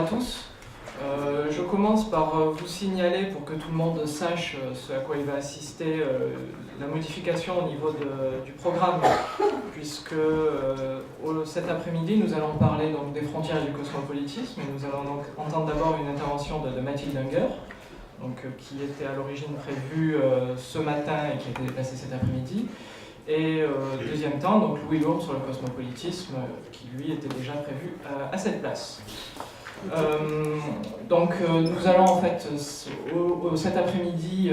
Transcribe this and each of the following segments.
à tous. Je commence par vous signaler, pour que tout le monde sache ce à quoi il va assister, la modification au niveau du programme, puisque cet après-midi, nous allons parler donc, des frontières et du cosmopolitisme, et nous allons donc entendre d'abord une intervention de Mathilde Unger, donc, qui était à l'origine prévue ce matin et qui a été déplacée cet après-midi. Et deuxième temps, donc Louis Lourdes sur le cosmopolitisme, qui lui était déjà prévu à cette place. Nous allons en fait cet après-midi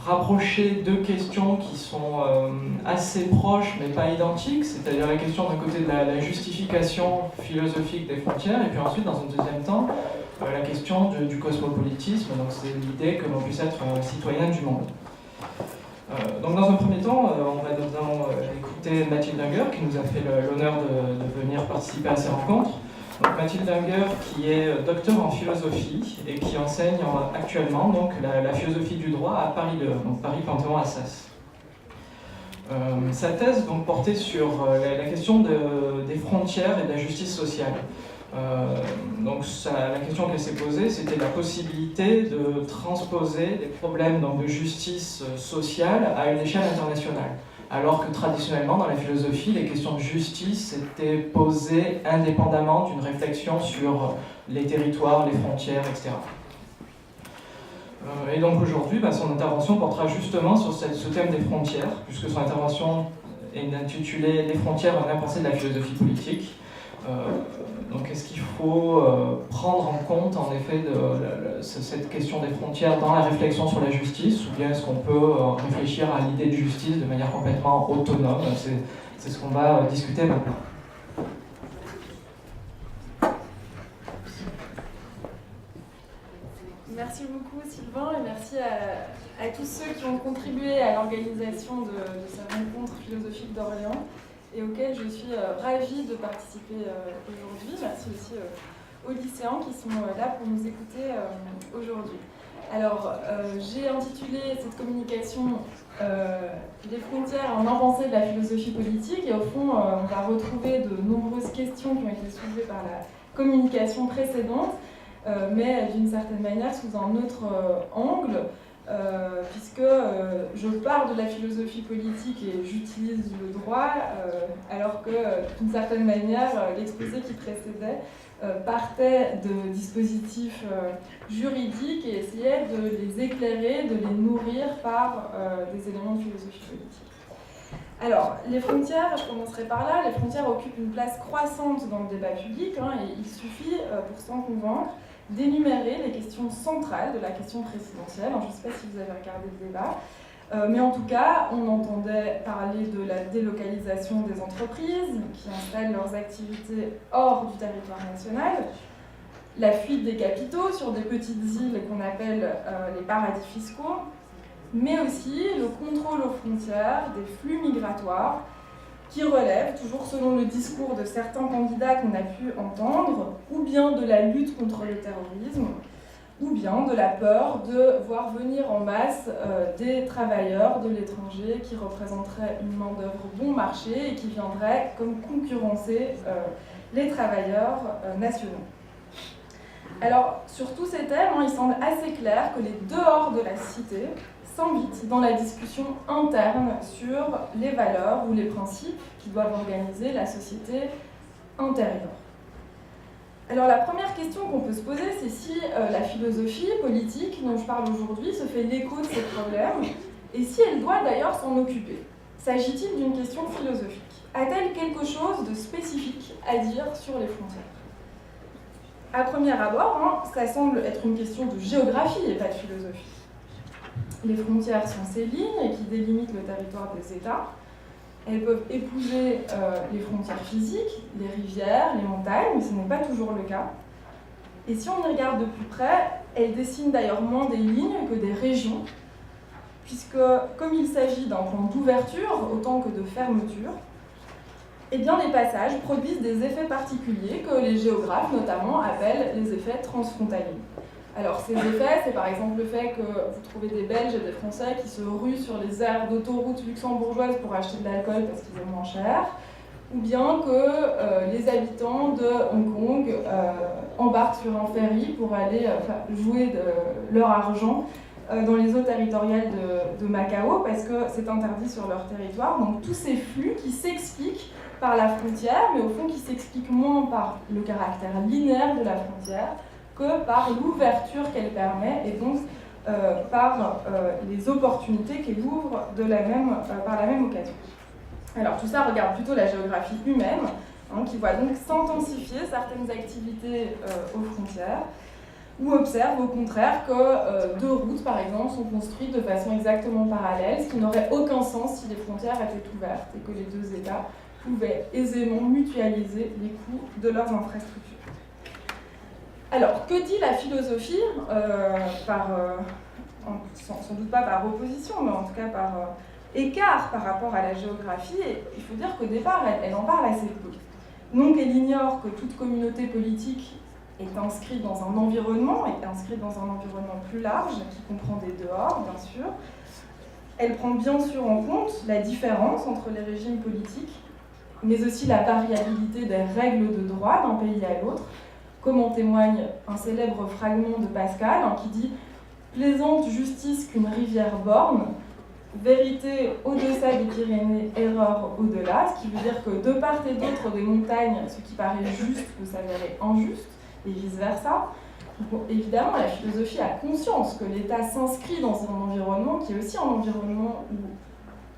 rapprocher deux questions qui sont assez proches mais pas identiques, c'est-à-dire la question d'un côté de la justification philosophique des frontières, et puis ensuite dans un deuxième temps la question du cosmopolitisme, donc c'est l'idée que l'on puisse être citoyen du monde. Donc dans un premier temps, on va écouter Mathilde Unger qui nous a fait l'honneur de venir participer à ces rencontres. Donc, Mathilde Unger qui est docteur en philosophie et qui enseigne actuellement donc, la philosophie du droit à Paris 2, donc Paris-Panthéon-Assas. Sa thèse donc, portait sur la question des frontières et de la justice sociale. La question qu'elle s'est posée, c'était la possibilité de transposer des problèmes donc, de justice sociale à une échelle internationale. Alors que traditionnellement, dans la philosophie, les questions de justice étaient posées indépendamment d'une réflexion sur les territoires, les frontières, etc. Et donc aujourd'hui, son intervention portera justement sur ce thème des frontières, puisque son intervention est intitulée « Les frontières, un impensé de la philosophie politique ». Donc est-ce qu'il faut prendre en compte en effet cette question des frontières dans la réflexion sur la justice, ou bien est-ce qu'on peut réfléchir à l'idée de justice de manière complètement autonome? C'est ce qu'on va discuter maintenant. Merci beaucoup Sylvain, et merci à tous ceux qui ont contribué à l'organisation de cette rencontre philosophique d'Orléans, et auquel je suis ravie de participer aujourd'hui. Merci aussi aux lycéens qui sont là pour nous écouter aujourd'hui. Alors, j'ai intitulé cette communication Les frontières en impensé de la philosophie politique, et au fond, on va retrouver de nombreuses questions qui ont été soulevées par la communication précédente, mais d'une certaine manière sous un autre angle, puisque je pars de la philosophie politique et j'utilise le droit, alors que d'une certaine manière, l'exposé qui précédait partait de dispositifs juridiques et essayait de les éclairer, de les nourrir par des éléments de philosophie politique. Alors, les frontières, je commencerai par là, les frontières occupent une place croissante dans le débat public, et il suffit, pour s'en convaincre, d'énumérer les questions centrales de la question présidentielle. Alors, je ne sais pas si vous avez regardé le débat, mais en tout cas, on entendait parler de la délocalisation des entreprises qui installent leurs activités hors du territoire national, la fuite des capitaux sur des petites îles qu'on appelle les paradis fiscaux, mais aussi le contrôle aux frontières des flux migratoires qui relèvent, toujours selon le discours de certains candidats qu'on a pu entendre, ou bien de la lutte contre le terrorisme, ou bien de la peur de voir venir en masse des travailleurs de l'étranger qui représenteraient une main-d'œuvre bon marché et qui viendraient comme concurrencer les travailleurs nationaux. Alors, sur tous ces thèmes, il semble assez clair que les dehors de la cité s'invitent dans la discussion interne sur les valeurs ou les principes qui doivent organiser la société intérieure. Alors la première question qu'on peut se poser, c'est si la philosophie politique dont je parle aujourd'hui se fait l'écho de ces problèmes, et si elle doit d'ailleurs s'en occuper. S'agit-il d'une question philosophique? A-t-elle quelque chose de spécifique à dire sur les frontières? À premier abord, ça semble être une question de géographie et pas de philosophie. Les frontières sont ces lignes qui délimitent le territoire des États. Elles peuvent épouser les frontières physiques, les rivières, les montagnes, mais ce n'est pas toujours le cas. Et si on y regarde de plus près, elles dessinent d'ailleurs moins des lignes que des régions, puisque comme il s'agit d'un plan d'ouverture autant que de fermeture, eh bien les passages produisent des effets particuliers que les géographes notamment appellent les effets transfrontaliers. Alors ces effets, c'est par exemple le fait que vous trouvez des Belges et des Français qui se ruent sur les aires d'autoroutes luxembourgeoises pour acheter de l'alcool parce qu'il est moins cher, ou bien que les habitants de Hong Kong embarquent sur un ferry pour aller jouer de leur argent dans les eaux territoriales de Macao, parce que c'est interdit sur leur territoire. Donc tous ces flux qui s'expliquent par la frontière, mais au fond qui s'expliquent moins par le caractère linéaire de la frontière que par l'ouverture qu'elle permet, et donc par les opportunités qu'elle ouvre par la même occasion. Alors tout ça regarde plutôt la géographie humaine, qui voit donc s'intensifier certaines activités aux frontières, ou observe au contraire que deux routes, par exemple, sont construites de façon exactement parallèle, ce qui n'aurait aucun sens si les frontières étaient ouvertes et que les deux États pouvaient aisément mutualiser les coûts de leurs infrastructures. Alors, que dit la philosophie, sans doute pas par opposition, mais en tout cas par écart par rapport à la géographie? Et il faut dire qu'au départ, elle en parle assez peu. Non qu'elle ignore que toute communauté politique est inscrite dans un environnement, plus large, qui comprend des dehors, bien sûr. Elle prend bien sûr en compte la différence entre les régimes politiques, mais aussi la variabilité des règles de droit d'un pays à l'autre, comme en témoigne un célèbre fragment de Pascal qui dit « Plaisante justice qu'une rivière borne, vérité au-delà des Pyrénées, erreur au-delà », ce qui veut dire que de part et d'autre des montagnes, ce qui paraît juste peut s'avérer injuste, et vice-versa. Évidemment, la philosophie a conscience que l'État s'inscrit dans un environnement qui est aussi un environnement où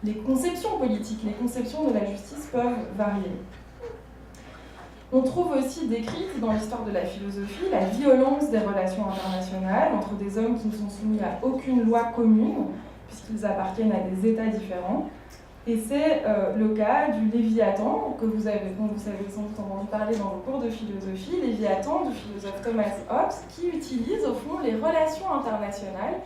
les conceptions politiques, les conceptions de la justice peuvent varier. On trouve aussi décrite dans l'histoire de la philosophie la violence des relations internationales entre des hommes qui ne sont soumis à aucune loi commune, puisqu'ils appartiennent à des États différents. Et c'est le cas du Léviathan, dont vous avez sans doute entendu parler dans vos cours de philosophie, Léviathan du philosophe Thomas Hobbes, qui utilise au fond les relations internationales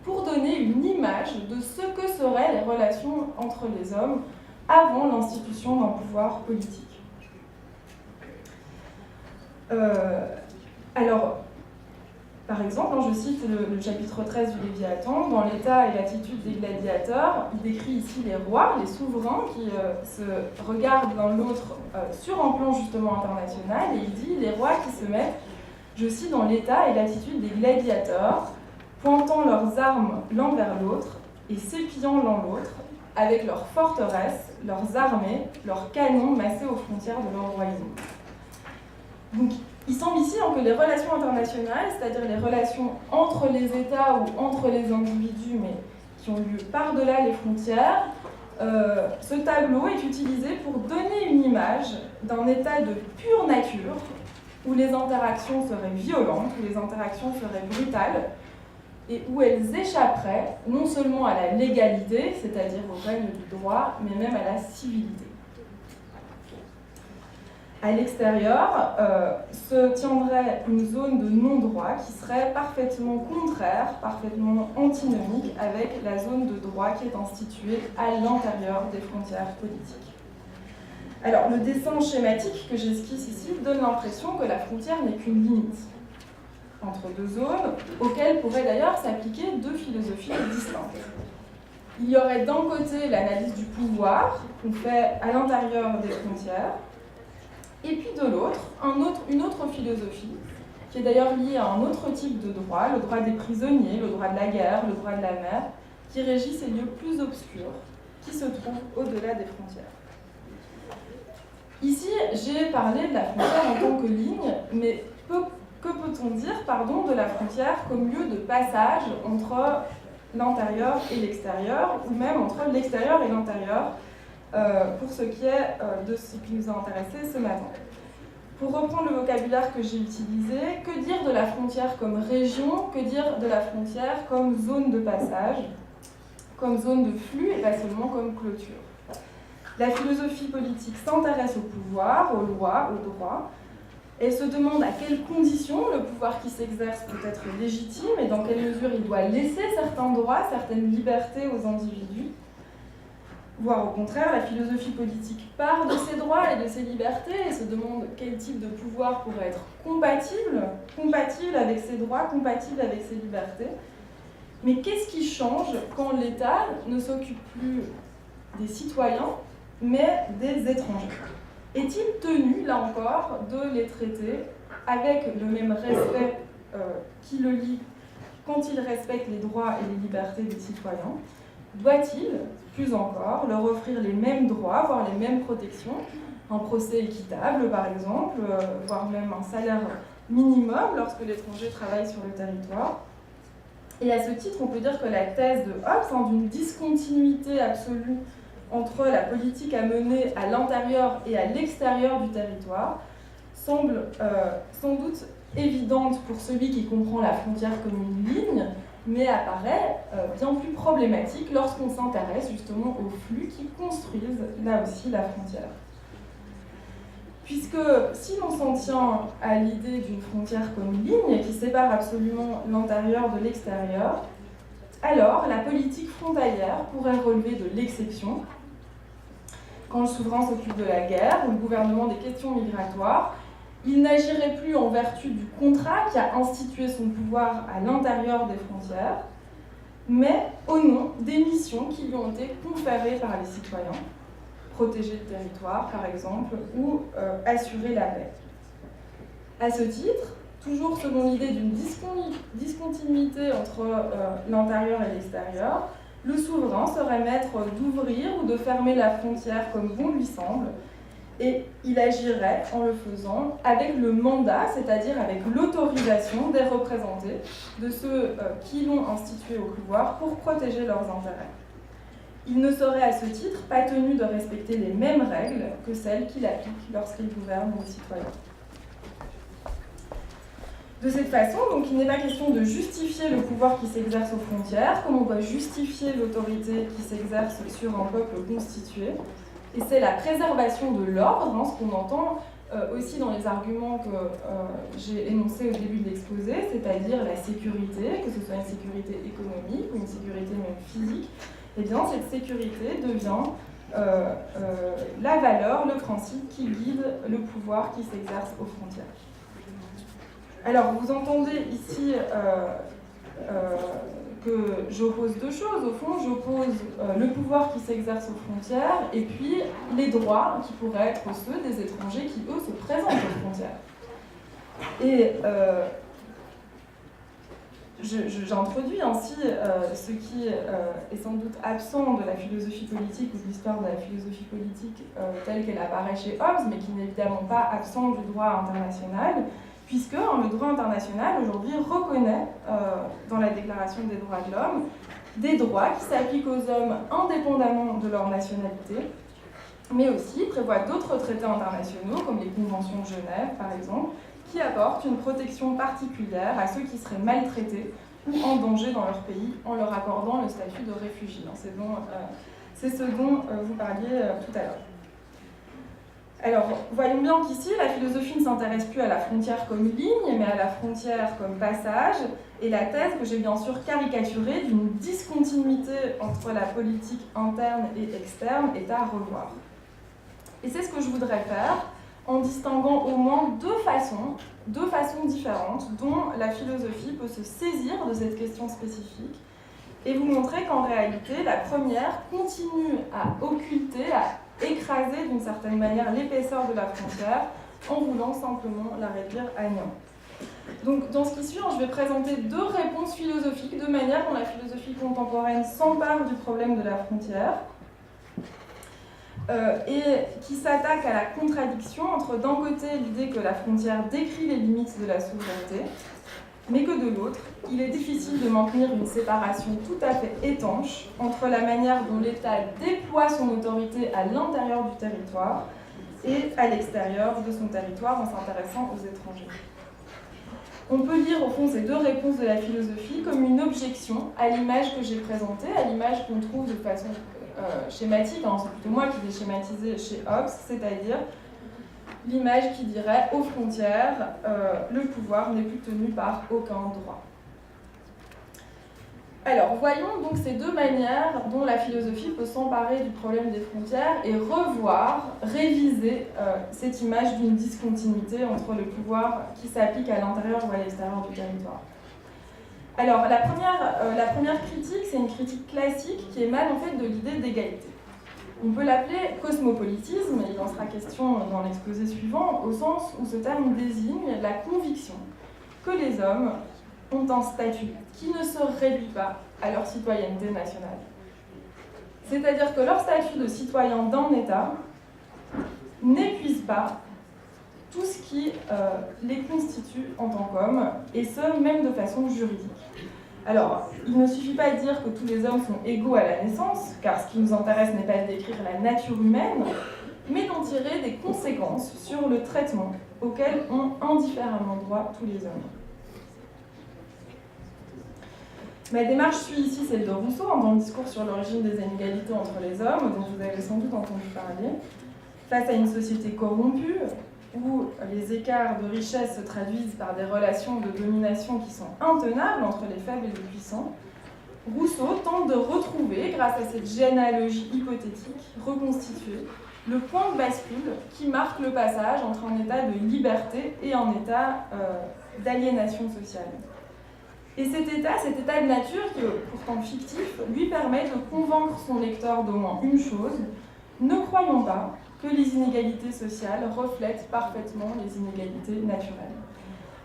pour donner une image de ce que seraient les relations entre les hommes avant l'institution d'un pouvoir politique. Alors, par exemple, je cite le chapitre 13 du Léviathan, dans l'état et l'attitude des gladiateurs, il décrit ici les rois, les souverains qui se regardent l'un l'autre sur un plan justement international, et il dit les rois qui se mettent, je cite, dans l'état et l'attitude des gladiateurs, pointant leurs armes l'un vers l'autre et s'épiant l'un l'autre, avec leurs forteresses, leurs armées, leurs canons massés aux frontières de leur royaume. Donc, il semble ici que les relations internationales, c'est-à-dire les relations entre les États ou entre les individus, mais qui ont lieu par-delà les frontières, ce tableau est utilisé pour donner une image d'un état de pure nature, où les interactions seraient violentes, où les interactions seraient brutales, et où elles échapperaient non seulement à la légalité, c'est-à-dire aux règles du droit, mais même à la civilité. À l'extérieur, se tiendrait une zone de non-droit qui serait parfaitement contraire, parfaitement antinomique avec la zone de droit qui est instituée à l'intérieur des frontières politiques. Alors, le dessin schématique que j'esquisse ici donne l'impression que la frontière n'est qu'une limite entre deux zones, auxquelles pourraient d'ailleurs s'appliquer deux philosophies distinctes. Il y aurait d'un côté l'analyse du pouvoir qu'on fait à l'intérieur des frontières, et puis de l'autre, une autre philosophie, qui est d'ailleurs liée à un autre type de droit, le droit des prisonniers, le droit de la guerre, le droit de la mer, qui régit ces lieux plus obscurs, qui se trouvent au-delà des frontières. Ici, j'ai parlé de la frontière en tant que ligne, mais que peut-on dire de la frontière comme lieu de passage entre l'intérieur et l'extérieur, ou même entre l'extérieur et l'intérieur, pour ce qui est de ce qui nous a intéressé ce matin. Pour reprendre le vocabulaire que j'ai utilisé, que dire de la frontière comme région, que dire de la frontière comme zone de passage, comme zone de flux et pas seulement comme clôture. La philosophie politique s'intéresse au pouvoir, aux lois, au droit. Elle se demande à quelles conditions le pouvoir qui s'exerce peut être légitime et dans quelle mesure il doit laisser certains droits, certaines libertés aux individus. Voire au contraire, la philosophie politique part de ses droits et de ses libertés et se demande quel type de pouvoir pourrait être compatible avec ses droits, compatible avec ses libertés. Mais qu'est-ce qui change quand l'État ne s'occupe plus des citoyens, mais des étrangers? est-il tenu, là encore, de les traiter avec le même respect qui le lie quand il respecte les droits et les libertés des citoyens? Doit-il, plus encore, leur offrir les mêmes droits, voire les mêmes protections, un procès équitable par exemple, voire même un salaire minimum lorsque l'étranger travaille sur le territoire? Et à ce titre, on peut dire que la thèse de Hobbes, d'une discontinuité absolue entre la politique à mener à l'intérieur et à l'extérieur du territoire, semble sans doute évidente pour celui qui comprend la frontière comme une ligne, mais apparaît bien plus problématique lorsqu'on s'intéresse justement aux flux qui construisent là aussi la frontière. Puisque si l'on s'en tient à l'idée d'une frontière comme ligne qui sépare absolument l'intérieur de l'extérieur, alors la politique frontalière pourrait relever de l'exception. Quand le souverain s'occupe de la guerre ou le gouvernement des questions migratoires, il n'agirait plus en vertu du contrat qui a institué son pouvoir à l'intérieur des frontières, mais au nom des missions qui lui ont été conférées par les citoyens, protéger le territoire par exemple, ou assurer la paix. À ce titre, toujours selon l'idée d'une discontinuité entre l'intérieur et l'extérieur, le souverain serait maître d'ouvrir ou de fermer la frontière comme bon lui semble, et il agirait en le faisant avec le mandat, c'est-à-dire avec l'autorisation des représentés, de ceux qui l'ont institué au pouvoir pour protéger leurs intérêts. Il ne serait à ce titre pas tenu de respecter les mêmes règles que celles qu'il applique lorsqu'il gouverne les citoyens. De cette façon, donc, il n'est pas question de justifier le pouvoir qui s'exerce aux frontières, comme on doit justifier l'autorité qui s'exerce sur un peuple constitué. Et c'est la préservation de l'ordre, ce qu'on entend aussi dans les arguments que j'ai énoncés au début de l'exposé, c'est-à-dire la sécurité, que ce soit une sécurité économique ou une sécurité même physique. Eh bien, cette sécurité devient la valeur, le principe qui guide le pouvoir qui s'exerce aux frontières. Alors, vous entendez ici que j'oppose deux choses. Au fond, j'oppose le pouvoir qui s'exerce aux frontières et puis les droits qui pourraient être ceux des étrangers qui, eux, se présentent aux frontières. Et j'introduis ainsi ce qui est sans doute absent de la philosophie politique ou de l'histoire de la philosophie politique telle qu'elle apparaît chez Hobbes, mais qui n'est évidemment pas absent du droit international, puisque le droit international aujourd'hui reconnaît dans la Déclaration des droits de l'homme des droits qui s'appliquent aux hommes indépendamment de leur nationalité, mais aussi prévoit d'autres traités internationaux comme les conventions de Genève par exemple, qui apportent une protection particulière à ceux qui seraient maltraités ou en danger dans leur pays en leur accordant le statut de réfugié. C'est ce dont vous parliez tout à l'heure. Alors, voyons bien qu'ici, la philosophie ne s'intéresse plus à la frontière comme ligne, mais à la frontière comme passage, et la thèse que j'ai bien sûr caricaturée d'une discontinuité entre la politique interne et externe est à revoir. Et c'est ce que je voudrais faire en distinguant au moins deux façons différentes dont la philosophie peut se saisir de cette question spécifique et vous montrer qu'en réalité, la première continue à occulter, à écraser d'une certaine manière l'épaisseur de la frontière en voulant simplement la réduire à néant. Donc, dans ce qui suit, je vais présenter deux réponses philosophiques, de manière dont la philosophie contemporaine s'empare du problème de la frontière et qui s'attaque à la contradiction entre, d'un côté, l'idée que la frontière décrit les limites de la souveraineté, mais que de l'autre, il est difficile de maintenir une séparation tout à fait étanche entre la manière dont l'État déploie son autorité à l'intérieur du territoire et à l'extérieur de son territoire en s'intéressant aux étrangers. On peut lire au fond ces deux réponses de la philosophie comme une objection à l'image que j'ai présentée, à l'image qu'on trouve de façon schématique, c'est plutôt moi qui l'ai schématisée chez Hobbes, c'est-à-dire l'image qui dirait, aux frontières, le pouvoir n'est plus tenu par aucun droit. Alors, voyons donc ces deux manières dont la philosophie peut s'emparer du problème des frontières et revoir, réviser cette image d'une discontinuité entre le pouvoir qui s'applique à l'intérieur ou à l'extérieur du territoire. Alors, la première critique, c'est une critique classique qui émane en fait de l'idée d'égalité. On peut l'appeler cosmopolitisme, et il en sera question dans l'exposé suivant, au sens où ce terme désigne la conviction que les hommes ont un statut qui ne se réduit pas à leur citoyenneté nationale. C'est-à-dire que leur statut de citoyen d'un État n'épuise pas tout ce qui les constitue en tant qu'hommes, et ce, même de façon juridique. Alors, il ne suffit pas de dire que tous les hommes sont égaux à la naissance, car ce qui nous intéresse n'est pas de décrire la nature humaine, mais d'en tirer des conséquences sur le traitement auquel ont indifféremment droit tous les hommes. Ma démarche suit ici celle de Rousseau, dans le discours sur l'origine des inégalités entre les hommes, dont vous avez sans doute entendu parler. Face à une société corrompue, où les écarts de richesse se traduisent par des relations de domination qui sont intenables entre les faibles et les puissants, Rousseau tente de retrouver, grâce à cette généalogie hypothétique reconstituée, le point de bascule qui marque le passage entre un état de liberté et un état d'aliénation sociale. Et cet état de nature, qui est pourtant fictif, lui permet de convaincre son lecteur d'au moins une chose: ne croyons pas que les inégalités sociales reflètent parfaitement les inégalités naturelles.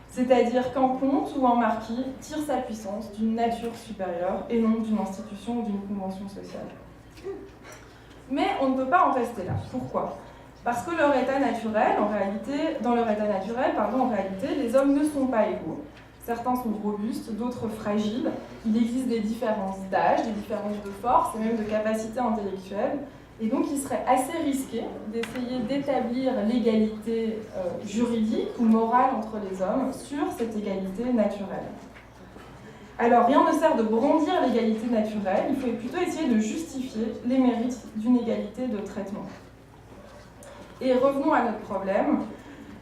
C'est-à-dire qu'un comte ou un marquis tire sa puissance d'une nature supérieure et non d'une institution ou d'une convention sociale. Mais on ne peut pas en rester là. Pourquoi ? Parce que dans leur état naturel, en réalité, les hommes ne sont pas égaux. Certains sont robustes, d'autres fragiles. Il existe des différences d'âge, des différences de force et même de capacité intellectuelle. Et donc, il serait assez risqué d'essayer d'établir l'égalité juridique ou morale entre les hommes sur cette égalité naturelle. Alors, rien ne sert de brandir l'égalité naturelle, il faut plutôt essayer de justifier les mérites d'une égalité de traitement. Et revenons à notre problème,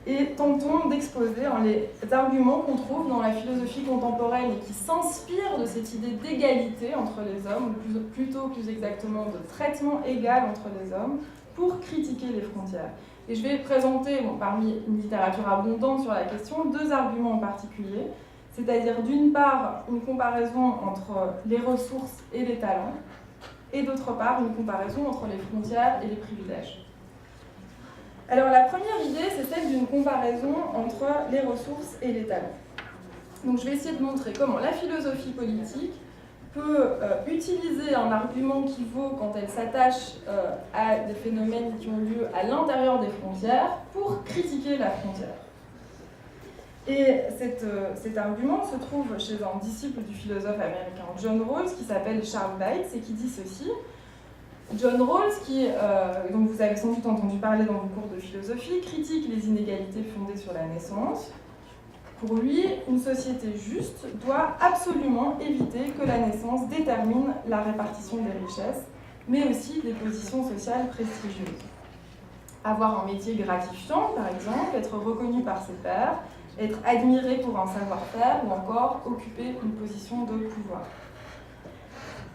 et tentons d'exposer les arguments qu'on trouve dans la philosophie contemporaine et qui s'inspirent de cette idée d'égalité entre les hommes, ou plutôt plus exactement de traitement égal entre les hommes, pour critiquer les frontières. Et je vais présenter, parmi une littérature abondante sur la question, deux arguments en particulier, c'est-à-dire d'une part une comparaison entre les ressources et les talents, et d'autre part une comparaison entre les frontières et les privilèges. Alors la première idée, c'est celle d'une comparaison entre les ressources et les talents. Donc je vais essayer de montrer comment la philosophie politique peut utiliser un argument qui vaut quand elle s'attache à des phénomènes qui ont lieu à l'intérieur des frontières pour critiquer la frontière. Et cet argument se trouve chez un disciple du philosophe américain John Rawls qui s'appelle Charles Bates et qui dit ceci. John Rawls, dont vous avez sans doute entendu parler dans vos cours de philosophie, critique les inégalités fondées sur la naissance. Pour lui, une société juste doit absolument éviter que la naissance détermine la répartition des richesses, mais aussi des positions sociales prestigieuses. Avoir un métier gratifiant, par exemple, être reconnu par ses pairs, être admiré pour un savoir-faire ou encore occuper une position de pouvoir.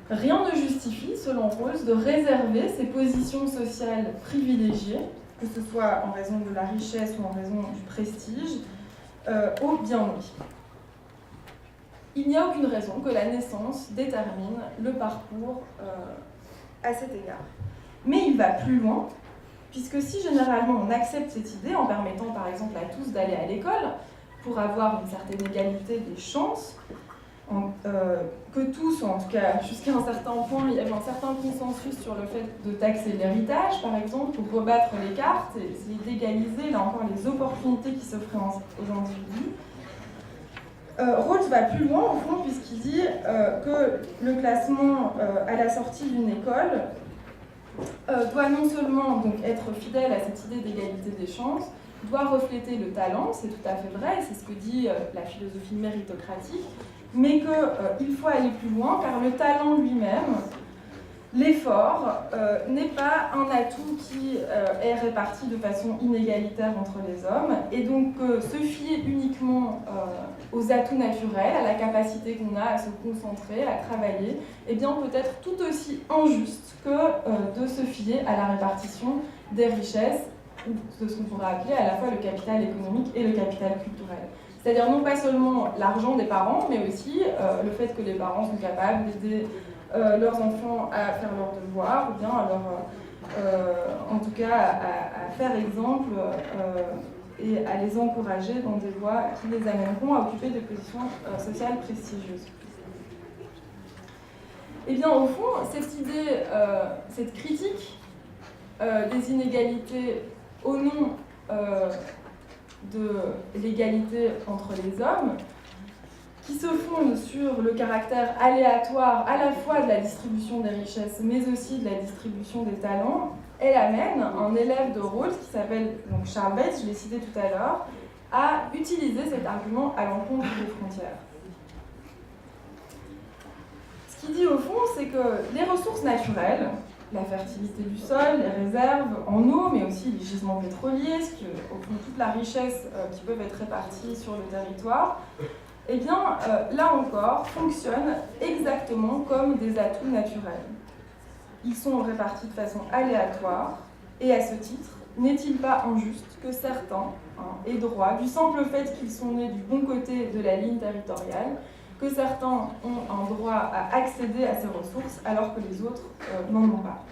Rien ne justifie, selon Rawls, de réserver ces positions sociales privilégiées, que ce soit en raison de la richesse ou en raison du prestige, aux bien-nés. Il n'y a aucune raison que la naissance détermine le parcours à cet égard. Mais il va plus loin, puisque si généralement on accepte cette idée en permettant par exemple à tous d'aller à l'école pour avoir une certaine égalité des chances, que tous, ou en tout cas jusqu'à un certain point, il y avait un certain consensus sur le fait de taxer l'héritage, par exemple, pour rebattre les cartes et essayer d'égaliser, là encore, les opportunités qui s'offraient aux individus. Rawls va plus loin, au fond, puisqu'il dit que le classement à la sortie d'une école doit non seulement donc, être fidèle à cette idée d'égalité des chances, doit refléter le talent, c'est tout à fait vrai, c'est ce que dit la philosophie méritocratique, mais qu'il faut aller plus loin, car le talent lui-même, l'effort, n'est pas un atout qui est réparti de façon inégalitaire entre les hommes, et donc se fier uniquement aux atouts naturels, à la capacité qu'on a à se concentrer, à travailler, eh bien peut être tout aussi injuste que de se fier à la répartition des richesses, ou de ce qu'on pourrait appeler à la fois le capital économique et le capital culturel. C'est-à-dire non pas seulement l'argent des parents, mais aussi le fait que les parents sont capables d'aider leurs enfants à faire leurs devoirs ou bien à en tout cas à faire exemple et à les encourager dans des voies qui les amèneront à occuper des positions sociales prestigieuses. Et bien au fond, cette idée, cette critique des inégalités au nom de l'égalité entre les hommes, qui se fonde sur le caractère aléatoire à la fois de la distribution des richesses, mais aussi de la distribution des talents, elle amène un élève de Rawls qui s'appelle donc Charles Bates, je l'ai cité tout à l'heure, à utiliser cet argument à l'encontre des frontières. Ce qu'il dit au fond, c'est que les ressources naturelles, la fertilité du sol, les réserves en eau, mais aussi les gisements pétroliers, ce qui au fond toute la richesse qui peuvent être réparties sur le territoire, eh bien, là encore, fonctionnent exactement comme des atouts naturels. Ils sont répartis de façon aléatoire, et à ce titre, n'est-il pas injuste que certains aient droit, du simple fait qu'ils sont nés du bon côté de la ligne territoriale, que certains ont un droit à accéder à ces ressources alors que les autres n'en ont pas.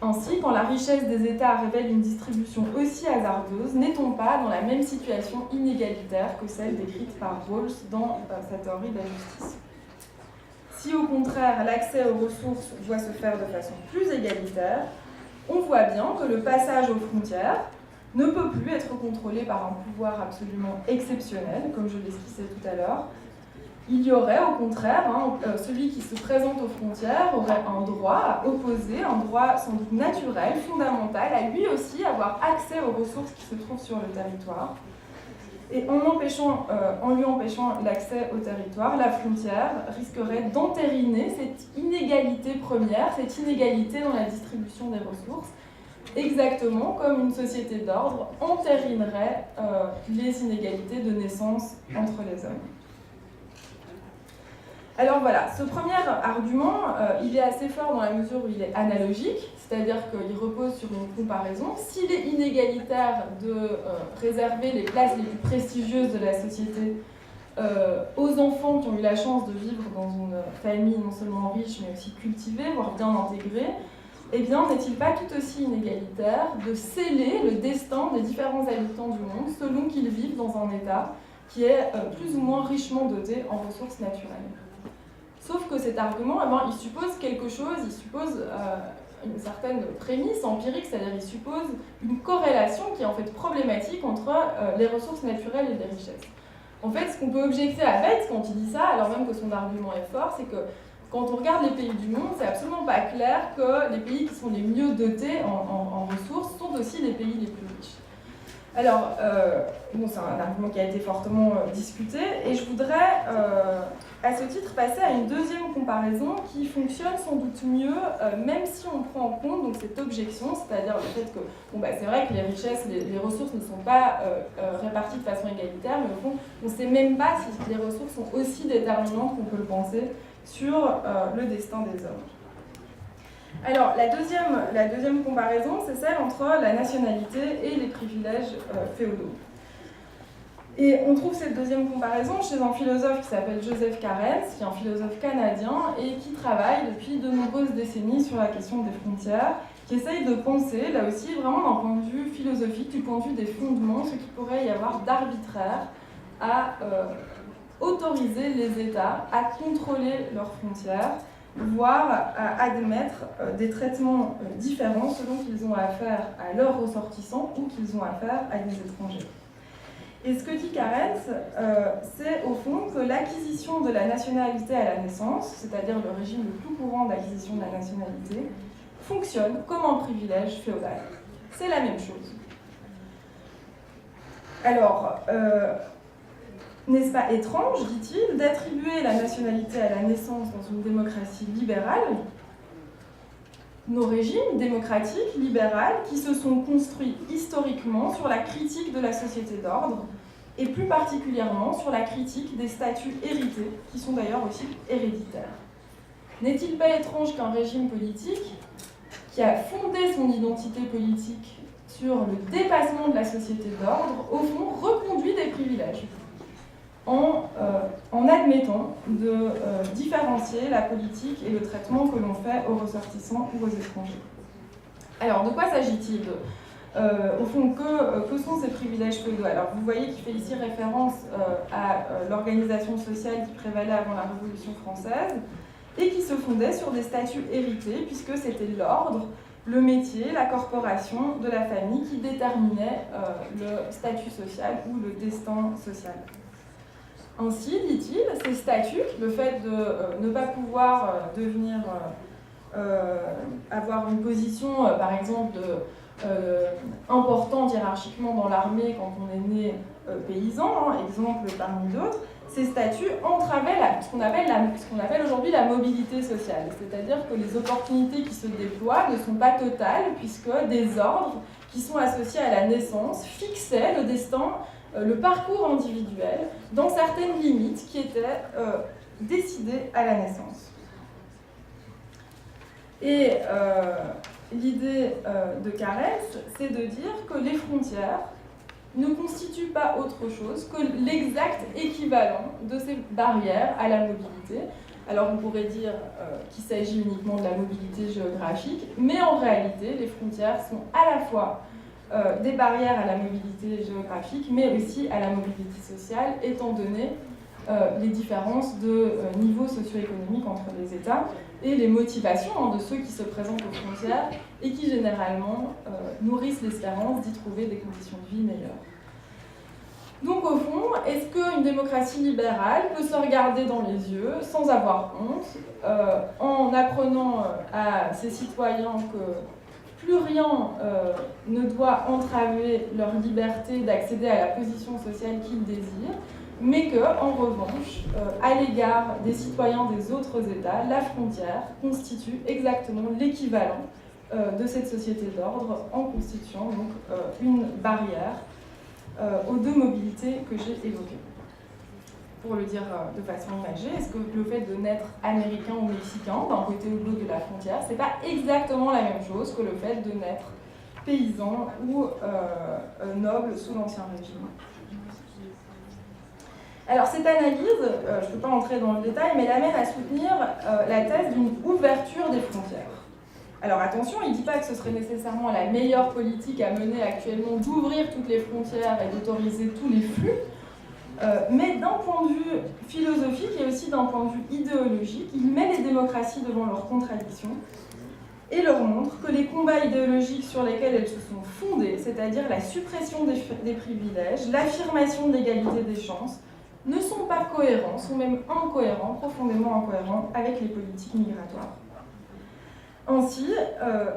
Ainsi, quand la richesse des États révèle une distribution aussi hasardeuse, n'est-on pas dans la même situation inégalitaire que celle décrite par Rawls dans sa théorie de la justice? Si au contraire l'accès aux ressources doit se faire de façon plus égalitaire, on voit bien que le passage aux frontières ne peut plus être contrôlé par un pouvoir absolument exceptionnel, comme je l'esquissais tout à l'heure. Il y aurait au contraire, celui qui se présente aux frontières aurait un droit à opposer, un droit sans doute naturel, fondamental, à lui aussi avoir accès aux ressources qui se trouvent sur le territoire. Et en lui empêchant l'accès au territoire, la frontière risquerait d'entériner cette inégalité première, cette inégalité dans la distribution des ressources, exactement comme une société d'ordre entérinerait les inégalités de naissance entre les hommes. Alors voilà, ce premier argument, il est assez fort dans la mesure où il est analogique, c'est-à-dire qu'il repose sur une comparaison. S'il est inégalitaire de réserver les places les plus prestigieuses de la société aux enfants qui ont eu la chance de vivre dans une famille non seulement riche, mais aussi cultivée, voire bien intégrée, eh bien, n'est-il pas tout aussi inégalitaire de sceller le destin des différents habitants du monde selon qu'ils vivent dans un État qui est plus ou moins richement doté en ressources naturelles? Sauf que cet argument, il suppose quelque chose, il suppose une certaine prémisse empirique, c'est-à-dire il suppose une corrélation qui est en fait problématique entre les ressources naturelles et les richesses. En fait, ce qu'on peut objecter à Bates quand il dit ça, alors même que son argument est fort, c'est que quand on regarde les pays du monde, c'est absolument pas clair que les pays qui sont les mieux dotés en ressources sont aussi les pays les plus riches. Alors, c'est un argument qui a été fortement discuté, et je voudrais, à ce titre, passer à une deuxième comparaison qui fonctionne sans doute mieux, même si on prend en compte donc, cette objection, c'est-à-dire le fait que, c'est vrai que les richesses, les ressources ne sont pas réparties de façon égalitaire, mais au fond, on ne sait même pas si les ressources sont aussi déterminantes qu'on peut le penser sur le destin des hommes. Alors, la deuxième comparaison, c'est celle entre la nationalité et les privilèges féodaux. Et on trouve cette deuxième comparaison chez un philosophe qui s'appelle Joseph Cairns, qui est un philosophe canadien et qui travaille depuis de nombreuses décennies sur la question des frontières, qui essaye de penser, là aussi, vraiment d'un point de vue philosophique, du point de vue des fondements, ce qu'il pourrait y avoir d'arbitraire à autoriser les États à contrôler leurs frontières, voire à admettre des traitements différents selon qu'ils ont affaire à leurs ressortissants ou qu'ils ont affaire à des étrangers. Et ce que dit Cairns, c'est au fond que l'acquisition de la nationalité à la naissance, c'est-à-dire le régime le plus courant d'acquisition de la nationalité, fonctionne comme un privilège féodal. C'est la même chose. Alors, n'est-ce pas étrange, dit-il, d'attribuer la nationalité à la naissance dans une démocratie libérale, nos régimes démocratiques, libérales, qui se sont construits historiquement sur la critique de la société d'ordre, et plus particulièrement sur la critique des statuts hérités, qui sont d'ailleurs aussi héréditaires. N'est-il pas étrange qu'un régime politique, qui a fondé son identité politique sur le dépassement de la société d'ordre, au fond, reconduit des privilèges ? en admettant de différencier la politique et le traitement que l'on fait aux ressortissants ou aux étrangers. Alors, de quoi s'agit-il ? Au fond, que sont ces privilèges féodaux ? Alors, vous voyez qu'il fait ici référence à l'organisation sociale qui prévalait avant la Révolution française et qui se fondait sur des statuts hérités, puisque c'était l'ordre, le métier, la corporation de la famille qui déterminait le statut social ou le destin social. Ainsi, dit-il, ces statuts, le fait de ne pas pouvoir avoir une position, par exemple, importante hiérarchiquement dans l'armée quand on est né paysan, exemple parmi d'autres, ces statuts entravaient ce qu'on appelle aujourd'hui la mobilité sociale. C'est-à-dire que les opportunités qui se déploient ne sont pas totales, puisque des ordres qui sont associés à la naissance fixaient le destin, le parcours individuel, dans certaines limites qui étaient décidées à la naissance. Et l'idée de Caresse, c'est de dire que les frontières ne constituent pas autre chose que l'exact équivalent de ces barrières à la mobilité. Alors on pourrait dire qu'il s'agit uniquement de la mobilité géographique, mais en réalité, les frontières sont à la fois des barrières à la mobilité géographique, mais aussi à la mobilité sociale, étant donné les différences de niveau socio-économique entre les États et les motivations de ceux qui se présentent aux frontières et qui généralement nourrissent l'espérance d'y trouver des conditions de vie meilleures. Donc au fond, est-ce qu'une démocratie libérale peut se regarder dans les yeux sans avoir honte en apprenant à ses citoyens que plus rien ne doit entraver leur liberté d'accéder à la position sociale qu'ils désirent, mais qu'en revanche, à l'égard des citoyens des autres États, la frontière constitue exactement l'équivalent de cette société d'ordre en constituant donc une barrière aux deux mobilités que j'ai évoquées. Pour le dire de façon imagée, est-ce que le fait de naître américain ou mexicain d'un côté ou de l'autre de la frontière, c'est pas exactement la même chose que le fait de naître paysan ou noble sous l'Ancien Régime? Alors cette analyse, je ne peux pas entrer dans le détail, mais l'amène à soutenir la thèse d'une ouverture des frontières. Alors attention, il ne dit pas que ce serait nécessairement la meilleure politique à mener actuellement d'ouvrir toutes les frontières et d'autoriser tous les flux, mais d'un point de vue philosophique et aussi d'un point de vue idéologique, il met les démocraties devant leurs contradictions et leur montre que les combats idéologiques sur lesquels elles se sont fondées, c'est-à-dire la suppression des privilèges, l'affirmation de l'égalité des chances, ne sont pas cohérents, sont même incohérents, profondément incohérents avec les politiques migratoires. Ainsi,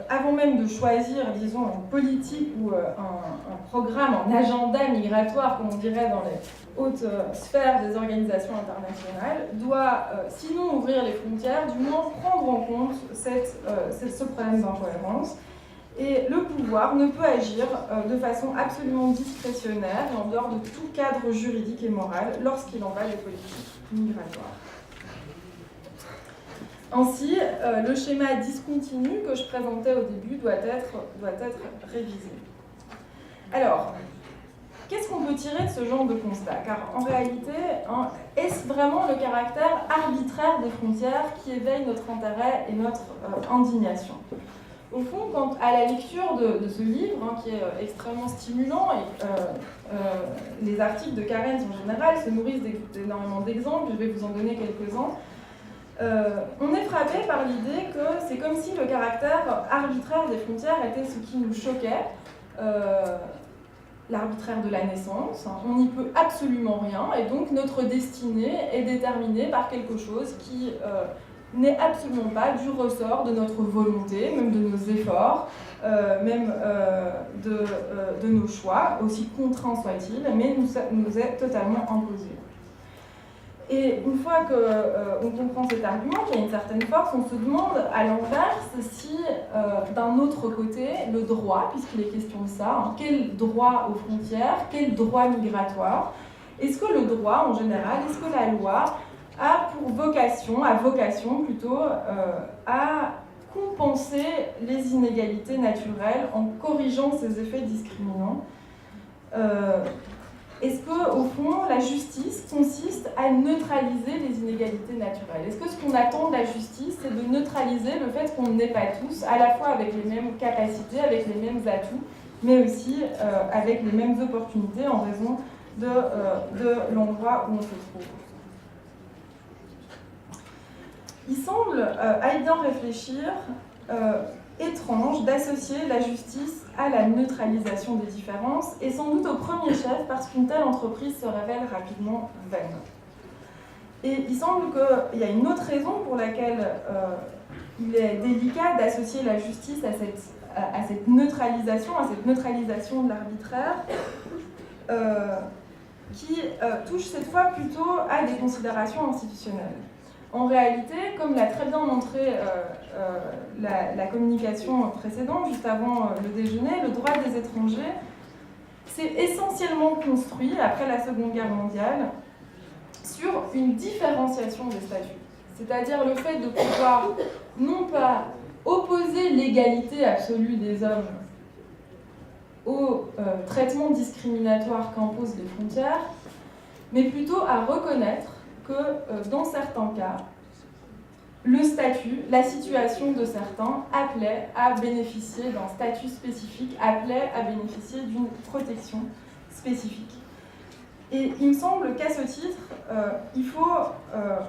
avant même de choisir, disons, une politique ou un programme, un agenda migratoire, comme on dirait dans les hautes sphères des organisations internationales, doit, sinon ouvrir les frontières, du moins prendre en compte ce problème d'incohérence. Et le pouvoir ne peut agir de façon absolument discrétionnaire et en dehors de tout cadre juridique et moral lorsqu'il en va des politiques migratoires. Ainsi, le schéma discontinu que je présentais au début doit être révisé. Alors, qu'est-ce qu'on peut tirer de ce genre de constat? Car en réalité, est-ce vraiment le caractère arbitraire des frontières qui éveille notre intérêt et notre indignation? Au fond, quant à la lecture de ce livre, qui est extrêmement stimulant, et les articles de Carens en général se nourrissent d'énormément d'exemples, je vais vous en donner quelques-uns, on est frappé par l'idée que c'est comme si le caractère arbitraire des frontières était ce qui nous choquait, l'arbitraire de la naissance, on n'y peut absolument rien, et donc notre destinée est déterminée par quelque chose qui n'est absolument pas du ressort de notre volonté, même de nos efforts, même de nos choix, aussi contraints soient-ils, mais nous est totalement imposé. Et une fois qu'on comprend cet argument, qu'il y a une certaine force, on se demande à l'inverse si, d'un autre côté, le droit, puisqu'il est question de ça, quel droit aux frontières, quel droit migratoire, est-ce que le droit en général, est-ce que la loi a vocation plutôt, à compenser les inégalités naturelles en corrigeant ces effets discriminants. est-ce que, au fond, la justice consiste à neutraliser les inégalités naturelles? Est-ce que ce qu'on attend de la justice, c'est de neutraliser le fait qu'on n'est pas tous, à la fois avec les mêmes capacités, avec les mêmes atouts, mais aussi avec les mêmes opportunités en raison de l'endroit où on se trouve? Il semble, à y bien réfléchir, étrange d'associer la justice à la neutralisation des différences, et sans doute au premier chef parce qu'une telle entreprise se révèle rapidement vaine. Et il semble qu'il y a une autre raison pour laquelle il est délicat d'associer la justice à cette neutralisation de l'arbitraire, qui touche cette fois plutôt à des considérations institutionnelles. En réalité, comme l'a très bien montré la communication précédente, juste avant le déjeuner, le droit des étrangers s'est essentiellement construit, après la Seconde Guerre mondiale, sur une différenciation des statuts. C'est-à-dire le fait de pouvoir non pas opposer l'égalité absolue des hommes au traitement discriminatoire qu'imposent les frontières, mais plutôt à reconnaître que dans certains cas, le statut, la situation de certains appelait à bénéficier d'un statut spécifique, appelait à bénéficier d'une protection spécifique. Et il me semble qu'à ce titre, il faut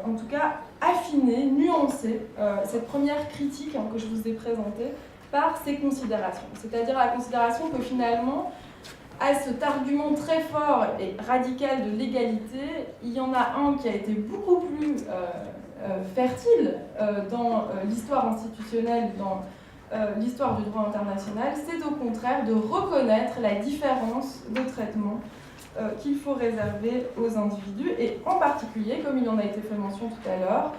en tout cas affiner, nuancer cette première critique que je vous ai présentée par ces considérations. C'est-à-dire la considération que finalement, à cet argument très fort et radical de l'égalité, il y en a un qui a été beaucoup plus fertile dans l'histoire institutionnelle, dans l'histoire du droit international, c'est au contraire de reconnaître la différence de traitement qu'il faut réserver aux individus, et en particulier, comme il en a été fait mention tout à l'heure,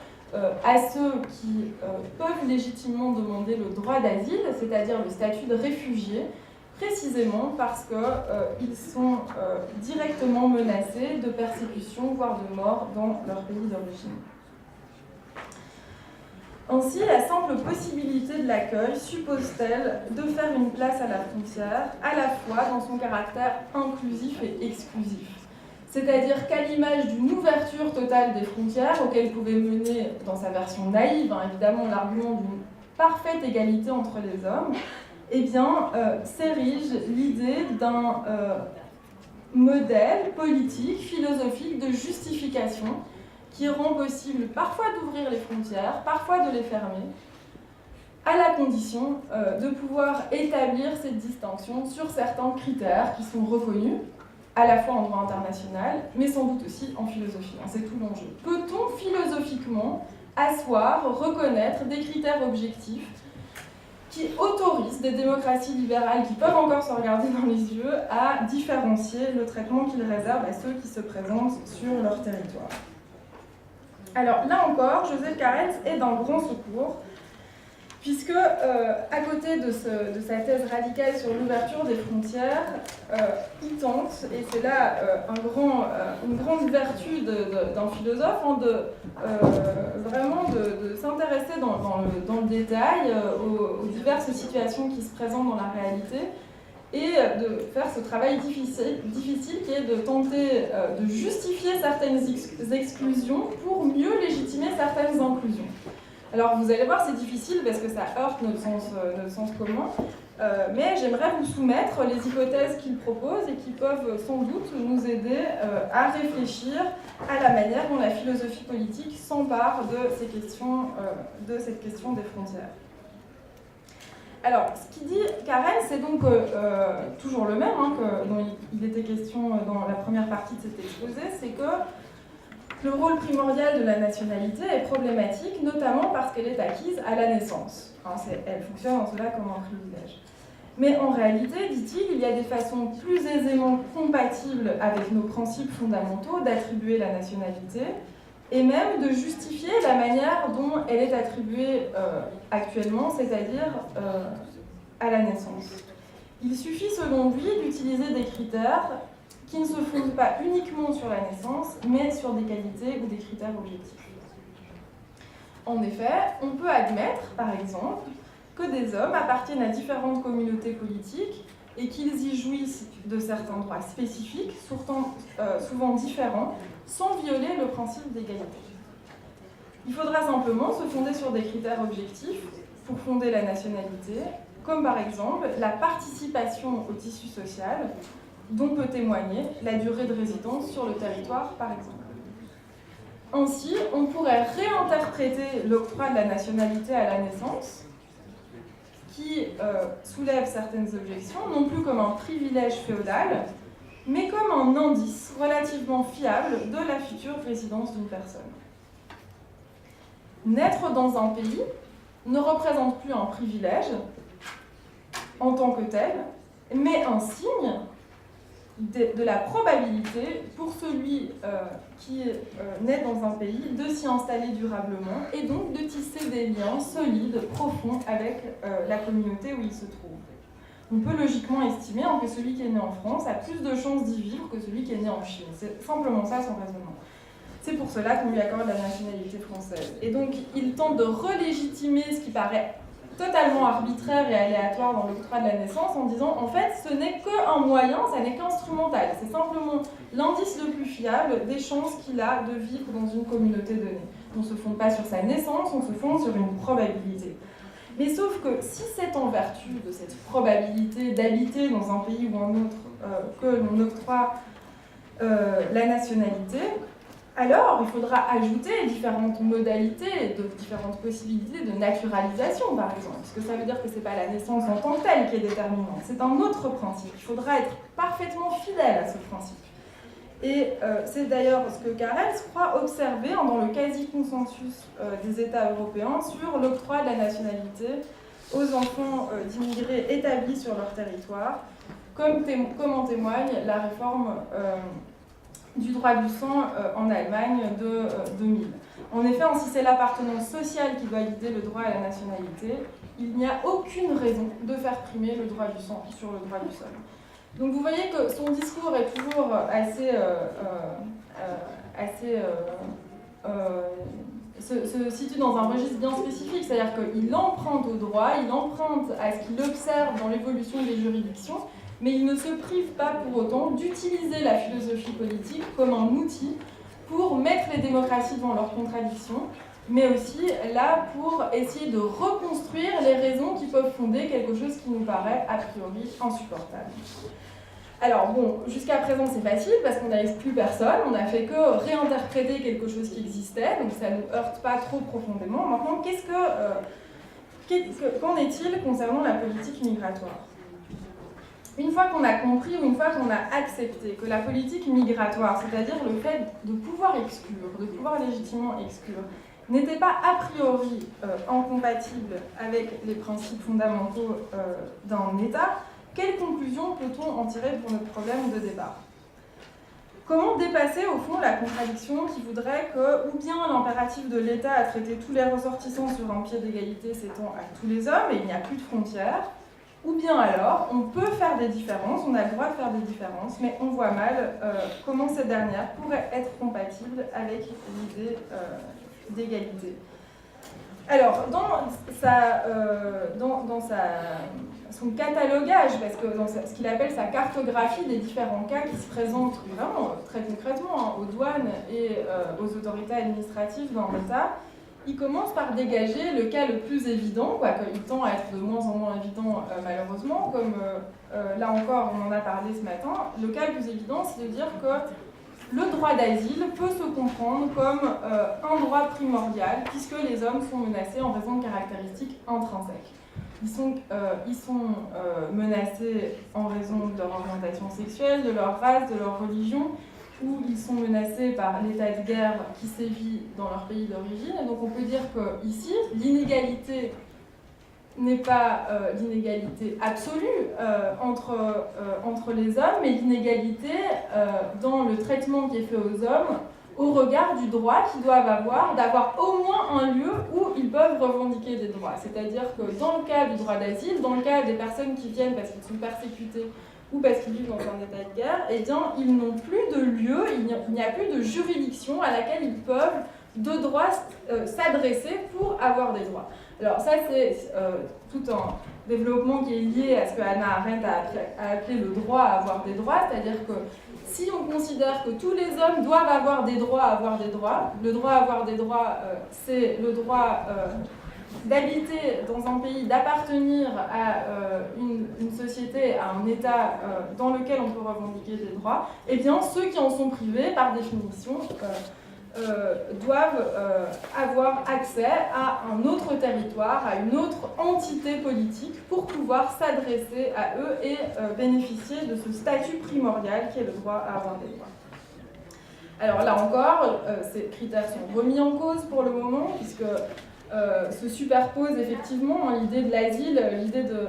à ceux qui peuvent légitimement demander le droit d'asile, c'est-à-dire le statut de réfugié, précisément parce qu'ils sont directement menacés de persécution, voire de mort dans leur pays d'origine. Ainsi, la simple possibilité de l'accueil suppose-t-elle de faire une place à la frontière, à la fois dans son caractère inclusif et exclusif. C'est-à-dire qu'à l'image d'une ouverture totale des frontières, auquel pouvait mener, dans sa version naïve, évidemment, l'argument d'une parfaite égalité entre les hommes, eh bien, s'érige l'idée d'un modèle politique, philosophique de justification qui rend possible parfois d'ouvrir les frontières, parfois de les fermer, à la condition de pouvoir établir cette distinction sur certains critères qui sont reconnus, à la fois en droit international, mais sans doute aussi en philosophie. C'est tout l'enjeu. Peut-on philosophiquement asseoir, reconnaître des critères objectifs qui autorisent des démocraties libérales qui peuvent encore se regarder dans les yeux à différencier le traitement qu'ils réservent à ceux qui se présentent sur leur territoire? Alors là encore, Joseph Carens est d'un grand secours, puisque à côté de sa thèse radicale sur l'ouverture des frontières, il tente, et c'est là une grande vertu d'un philosophe, vraiment de s'intéresser dans le détail aux diverses situations qui se présentent dans la réalité, et de faire ce travail difficile qui est de tenter de justifier certaines exclusions pour mieux légitimer certaines inclusions. Alors vous allez voir, c'est difficile parce que ça heurte notre sens commun, mais j'aimerais vous soumettre les hypothèses qu'il propose et qui peuvent sans doute nous aider à réfléchir à la manière dont la philosophie politique s'empare de cette question des frontières. Alors, ce qu'il dit Carens, c'est donc toujours le même, dont il était question dans la première partie de cet exposé, c'est que le rôle primordial de la nationalité est problématique, notamment parce qu'elle est acquise à la naissance. Elle fonctionne en cela comme un privilège. Mais en réalité, dit-il, il y a des façons plus aisément compatibles avec nos principes fondamentaux d'attribuer la nationalité, et même de justifier la manière dont elle est attribuée actuellement, c'est-à-dire à la naissance. Il suffit, selon lui, d'utiliser des critères qui ne se fondent pas uniquement sur la naissance, mais sur des qualités ou des critères objectifs. En effet, on peut admettre, par exemple, que des hommes appartiennent à différentes communautés politiques et qu'ils y jouissent de certains droits spécifiques, souvent différents, sans violer le principe d'égalité. Il faudra simplement se fonder sur des critères objectifs pour fonder la nationalité, comme par exemple la participation au tissu social, dont peut témoigner la durée de résidence sur le territoire, par exemple. Ainsi, on pourrait réinterpréter l'octroi de la nationalité à la naissance, qui soulève certaines objections, non plus comme un privilège féodal, mais comme un indice relativement fiable de la future résidence d'une personne. Naître dans un pays ne représente plus un privilège en tant que tel, mais un signe de la probabilité pour celui qui naît dans un pays de s'y installer durablement et donc de tisser des liens solides, profonds avec la communauté où il se trouve. On peut logiquement estimer que celui qui est né en France a plus de chances d'y vivre que celui qui est né en Chine. C'est simplement ça son raisonnement. C'est pour cela qu'on lui accorde la nationalité française. Et donc il tente de relégitimer ce qui paraît totalement arbitraire et aléatoire dans l'octroi de la naissance en disant en fait ce n'est qu'un moyen, ça n'est qu'instrumental, c'est simplement l'indice le plus fiable des chances qu'il a de vivre dans une communauté donnée. On ne se fonde pas sur sa naissance, on se fonde sur une probabilité. Mais sauf que si c'est en vertu de cette probabilité d'habiter dans un pays ou un autre que l'on octroie la nationalité, alors il faudra ajouter différentes modalités, différentes possibilités de naturalisation, par exemple, parce que ça veut dire que ce n'est pas la naissance en tant que telle qui est déterminante, c'est un autre principe. Il faudra être parfaitement fidèle à ce principe. Et c'est d'ailleurs ce que Carrel croit observer dans le quasi-consensus des États européens sur l'octroi de la nationalité aux enfants d'immigrés établis sur leur territoire, comme en témoigne la réforme du droit du sang en Allemagne de 2000. En effet, si c'est l'appartenance sociale qui doit guider le droit à la nationalité, il n'y a aucune raison de faire primer le droit du sang sur le droit du sol. Donc vous voyez que son discours est toujours se situe dans un registre bien spécifique, c'est-à-dire qu'il emprunte au droit, il emprunte à ce qu'il observe dans l'évolution des juridictions, mais il ne se prive pas pour autant d'utiliser la philosophie politique comme un outil pour mettre les démocraties devant leurs contradictions, mais aussi là pour essayer de reconstruire les raisons qui peuvent fonder quelque chose qui nous paraît a priori insupportable. Alors bon, jusqu'à présent c'est facile parce qu'on n'a exclu personne, on n'a fait que réinterpréter quelque chose qui existait, donc ça ne nous heurte pas trop profondément. Maintenant, qu'en est-il concernant la politique migratoire ? Une fois qu'on a compris ou une fois qu'on a accepté que la politique migratoire, c'est-à-dire le fait de pouvoir exclure, de pouvoir légitimement exclure, n'était pas a priori incompatible avec les principes fondamentaux d'un État, quelle conclusion peut-on en tirer pour notre problème de départ ? Comment dépasser au fond la contradiction qui voudrait que, ou bien l'impératif de l'État à traiter tous les ressortissants sur un pied d'égalité s'étend à tous les hommes et il n'y a plus de frontières, ou bien alors on peut faire des différences, on a le droit de faire des différences, mais on voit mal comment ces dernières pourraient être compatibles avec l'idée d'égalité. Alors, dans son catalogage, parce que dans ce qu'il appelle sa cartographie des différents cas qui se présentent vraiment très concrètement aux douanes et aux autorités administratives d'un État, il commence par dégager le cas le plus évident, qu'il tend à être de moins en moins évident malheureusement, comme là encore on en a parlé ce matin. Le cas le plus évident, c'est de dire que le droit d'asile peut se comprendre comme un droit primordial, puisque les hommes sont menacés en raison de caractéristiques intrinsèques. Ils sont menacés en raison de leur orientation sexuelle, de leur race, de leur religion, ou ils sont menacés par l'état de guerre qui sévit dans leur pays d'origine. Et donc on peut dire qu'ici, l'inégalité n'est pas l'inégalité absolue entre les hommes, mais l'inégalité dans le traitement qui est fait aux hommes au regard du droit qu'ils doivent avoir d'avoir au moins un lieu où ils peuvent revendiquer des droits. C'est-à-dire que dans le cas du droit d'asile, dans le cas des personnes qui viennent parce qu'ils sont persécutés ou parce qu'ils vivent dans un état de guerre, eh bien, ils n'ont plus de lieu, il n'y a plus de juridiction à laquelle ils peuvent de droits s'adresser pour avoir des droits. Alors ça, c'est tout un développement qui est lié à ce que Hannah Arendt a appelé le droit à avoir des droits, c'est-à-dire que si on considère que tous les hommes doivent avoir des droits à avoir des droits, le droit à avoir des droits, c'est le droit d'habiter dans un pays, d'appartenir à une société, à un État dans lequel on peut revendiquer des droits, eh bien ceux qui en sont privés, par définition, doivent avoir accès à un autre territoire, à une autre entité politique pour pouvoir s'adresser à eux et bénéficier de ce statut primordial qui est le droit à avoir des droits. Alors là encore, ces critères sont remis en cause pour le moment, puisque se superpose effectivement l'idée de l'asile, l'idée de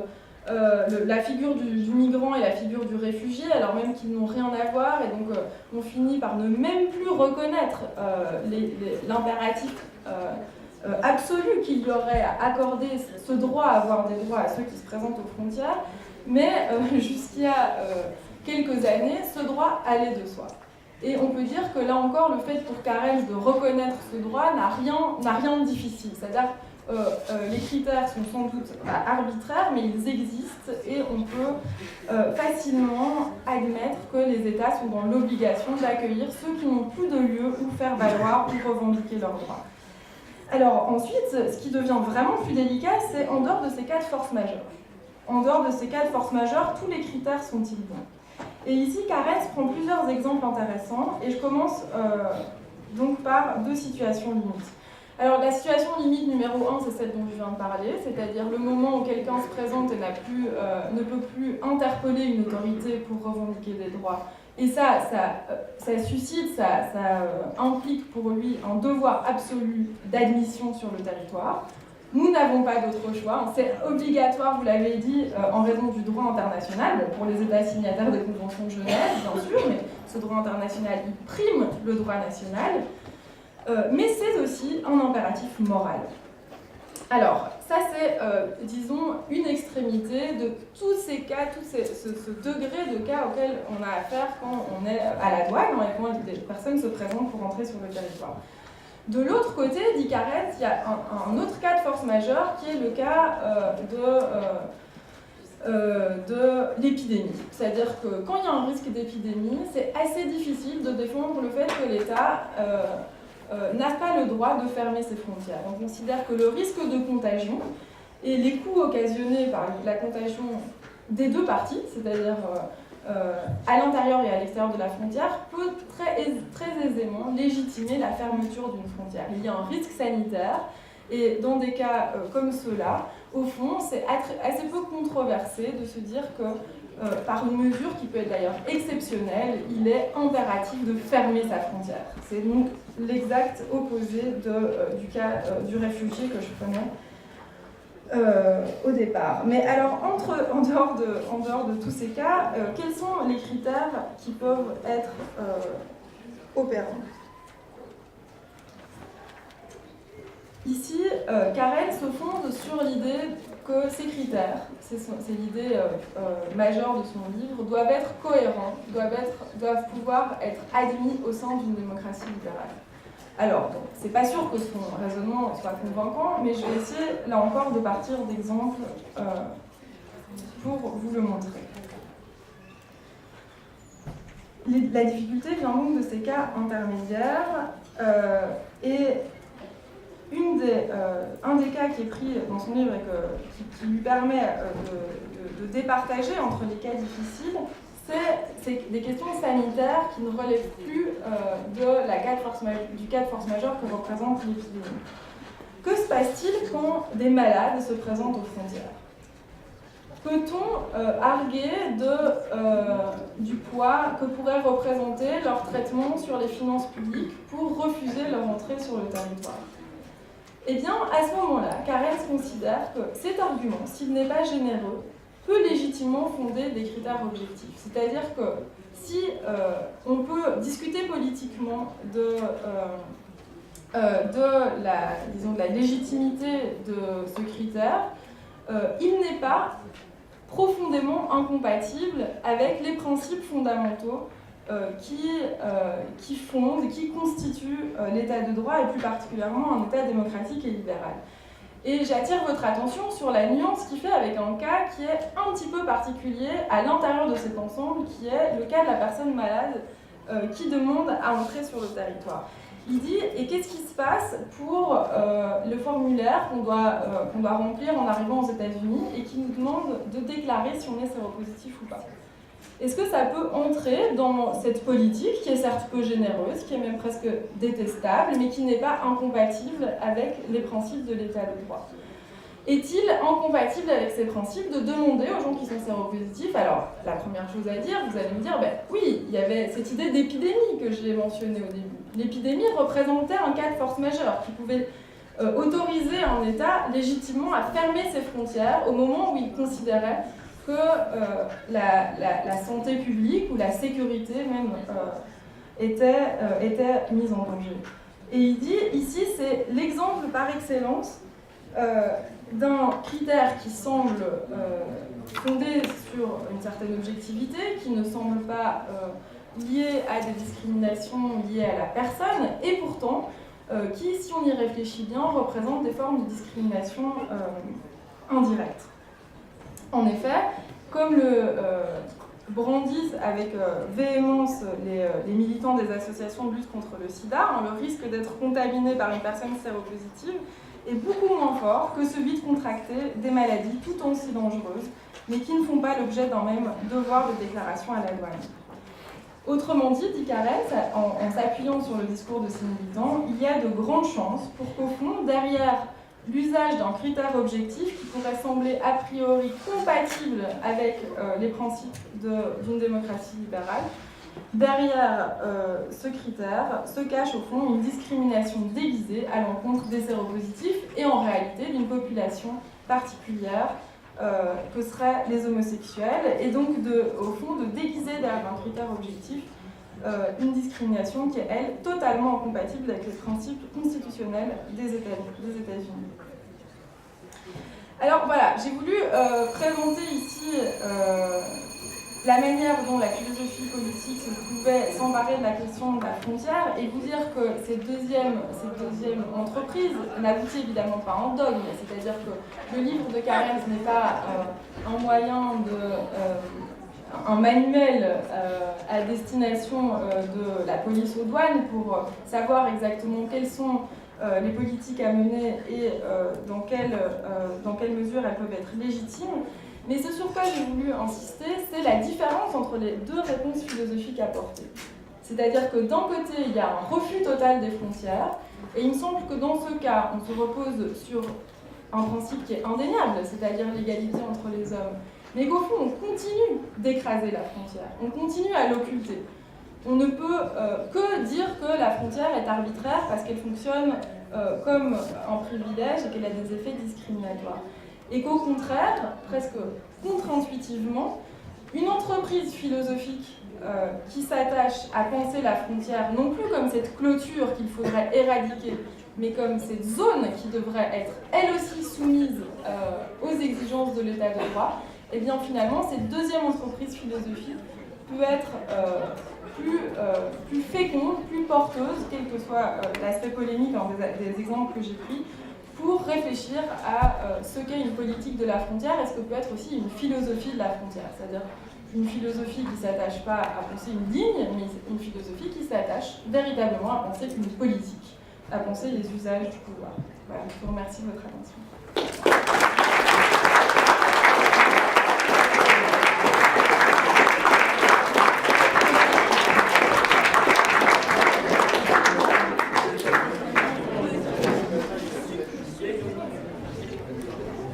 la figure du migrant et la figure du réfugié, alors même qu'ils n'ont rien à voir, et donc on finit par ne même plus reconnaître l'impératif absolu qu'il y aurait à accorder ce droit à avoir des droits à ceux qui se présentent aux frontières, mais jusqu'il y a quelques années, ce droit allait de soi. Et on peut dire que là encore, le fait pour Carens de reconnaître ce droit n'a rien de difficile. C'est-à-dire les critères sont sans doute arbitraires, mais ils existent et on peut facilement admettre que les États sont dans l'obligation d'accueillir ceux qui n'ont plus de lieu où faire valoir ou revendiquer leurs droits. Alors ensuite, ce qui devient vraiment plus délicat, c'est en dehors de ces cas de force majeure. En dehors de ces cas de force majeure, tous les critères sont-ils bons ? Et ici, Carens prend plusieurs exemples intéressants, et je commence donc par deux situations limites. Alors la situation limite numéro 1, c'est celle dont je viens de parler, c'est-à-dire le moment où quelqu'un se présente et ne peut plus interpeller une autorité pour revendiquer des droits. Et ça suscite, ça implique pour lui un devoir absolu d'admission sur le territoire. Nous n'avons pas d'autre choix, c'est obligatoire, vous l'avez dit, en raison du droit international, bon, pour les États signataires des conventions de Genève, bien sûr, mais ce droit international, il prime le droit national, mais c'est aussi un impératif moral. Alors, ça c'est, disons, une extrémité de tous ces cas, ce degré de cas auquel on a affaire quand on est à la douane et quand des personnes se présentent pour entrer sur le territoire. De l'autre côté, dit Carens, il y a un autre cas de force majeure qui est le cas de l'épidémie. C'est-à-dire que quand il y a un risque d'épidémie, c'est assez difficile de défendre le fait que l'État n'a pas le droit de fermer ses frontières. On considère que le risque de contagion et les coûts occasionnés par la contagion des deux parties, c'est-à-dire à l'intérieur et à l'extérieur de la frontière, peut très aisément légitimer la fermeture d'une frontière. Il y a un risque sanitaire, et dans des cas comme ceux-là, au fond, c'est assez peu controversé de se dire que, par une mesure qui peut être d'ailleurs exceptionnelle, il est impératif de fermer sa frontière. C'est donc l'exact opposé du cas du réfugié que je prenais au départ. Mais alors, en dehors de tous ces cas, quels sont les critères qui peuvent être opérants ? Ici, Carens se fonde sur l'idée que ces critères, c'est l'idée majeure de son livre, doivent être cohérents, doivent pouvoir être admis au sein d'une démocratie libérale. Alors, c'est pas sûr que son raisonnement soit convaincant, mais je vais essayer, là encore, de partir d'exemples pour vous le montrer. La difficulté vient donc de ces cas intermédiaires, et un des cas qui est pris dans son livre et qui lui permet de départager entre les cas difficiles, c'est des questions sanitaires qui ne relèvent plus du cas de force majeure que représente l'épidémie. Que se passe-t-il quand des malades se présentent aux frontières ? Peut-on arguer du poids que pourrait représenter leur traitement sur les finances publiques pour refuser leur entrée sur le territoire ? Eh bien, à ce moment-là, Carens considère que cet argument, s'il n'est pas généreux, peut légitimement fonder des critères objectifs. C'est-à-dire que si on peut discuter politiquement de la légitimité de ce critère, il n'est pas profondément incompatible avec les principes fondamentaux qui fonde, qui constitue l'état de droit et plus particulièrement un état démocratique et libéral. Et j'attire votre attention sur la nuance qu'il fait avec un cas qui est un petit peu particulier à l'intérieur de cet ensemble, qui est le cas de la personne malade qui demande à entrer sur le territoire. Il dit, et qu'est-ce qui se passe pour le formulaire qu'on doit remplir en arrivant aux États-Unis et qui nous demande de déclarer si on est séropositif ou pas? Est-ce que ça peut entrer dans cette politique qui est certes peu généreuse, qui est même presque détestable, mais qui n'est pas incompatible avec les principes de l'état de droit? Est-il incompatible avec ces principes de demander aux gens qui sont séropositifs? Alors, la première chose à dire, vous allez me dire, oui, il y avait cette idée d'épidémie que j'ai mentionnée au début. L'épidémie représentait un cas de force majeure qui pouvait autoriser un État légitimement à fermer ses frontières au moment où il considérait que la santé publique ou la sécurité même était mise en danger. Et il dit, ici, c'est l'exemple par excellence d'un critère qui semble fondé sur une certaine objectivité, qui ne semble pas lié à des discriminations liées à la personne, et pourtant qui, si on y réfléchit bien, représente des formes de discrimination indirectes. En effet, comme le brandissent avec véhémence les militants des associations de lutte contre le sida, le risque d'être contaminé par une personne séropositive est beaucoup moins fort que celui de contracter des maladies tout aussi dangereuses, mais qui ne font pas l'objet d'un même devoir de déclaration à la douane. Autrement dit, dit Carrez, en s'appuyant sur le discours de ces militants, il y a de grandes chances pour qu'au fond, derrière l'usage d'un critère objectif qui pourrait sembler a priori compatible avec les principes d'une démocratie libérale, derrière ce critère se cache au fond une discrimination déguisée à l'encontre des séropositifs et en réalité d'une population particulière que seraient les homosexuels, et donc au fond de déguiser derrière un critère objectif une discrimination qui est, elle, totalement incompatible avec les principes constitutionnels des États-Unis. Alors voilà, j'ai voulu présenter ici la manière dont la philosophie politique pouvait s'emparer de la question de la frontière et vous dire que cette deuxième entreprise n'aboutit évidemment pas en dogme, c'est-à-dire que le livre de Carrez n'est pas un moyen un manuel à destination de la police aux douanes pour savoir exactement quelles sont les politiques à mener et dans quelle mesure elles peuvent être légitimes. Mais ce sur quoi j'ai voulu insister, c'est la différence entre les deux réponses philosophiques apportées. C'est-à-dire que d'un côté, il y a un refus total des frontières, et il me semble que dans ce cas, on se repose sur un principe qui est indéniable, c'est-à-dire l'égalité entre les hommes, mais qu'au fond, on continue d'écraser la frontière, on continue à l'occulter. On ne peut que dire que la frontière est arbitraire parce qu'elle fonctionne comme un privilège et qu'elle a des effets discriminatoires. Et qu'au contraire, presque contre-intuitivement, une entreprise philosophique qui s'attache à penser la frontière non plus comme cette clôture qu'il faudrait éradiquer, mais comme cette zone qui devrait être elle aussi soumise aux exigences de l'état de droit, et bien finalement cette deuxième entreprise philosophique peut être plus féconde, plus porteuse, quel que soit l'aspect polémique des exemples que j'ai pris, pour réfléchir à ce qu'est une politique de la frontière et ce que peut être aussi une philosophie de la frontière, c'est-à-dire une philosophie qui ne s'attache pas à penser une ligne, mais une philosophie qui s'attache véritablement à penser une politique, à penser les usages du pouvoir. Voilà, je vous remercie de votre attention.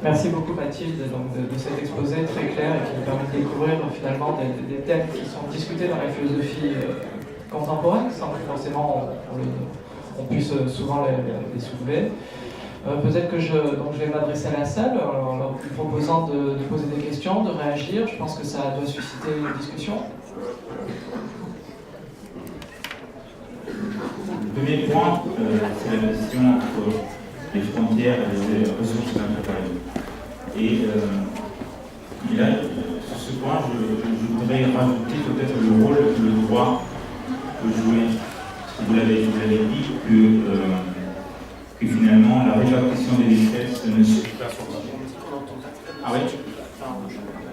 Merci beaucoup Mathilde de cet exposé très clair et qui nous permet de découvrir finalement des thèmes qui sont discutés dans la philosophie contemporaine sans que forcément on puisse souvent les soulever. Peut-être que je vais m'adresser à la salle en leur proposant de poser des questions, de réagir. Je pense que ça doit susciter une discussion. Le premier point, c'est la question entre les frontières et les ressources naturelles. Et là, sur ce ce point, je voudrais rajouter peut-être le rôle que le droit peut jouer. Vous l'avez dit que finalement la répartition des richesses ne suffit pas pour la. Ah oui.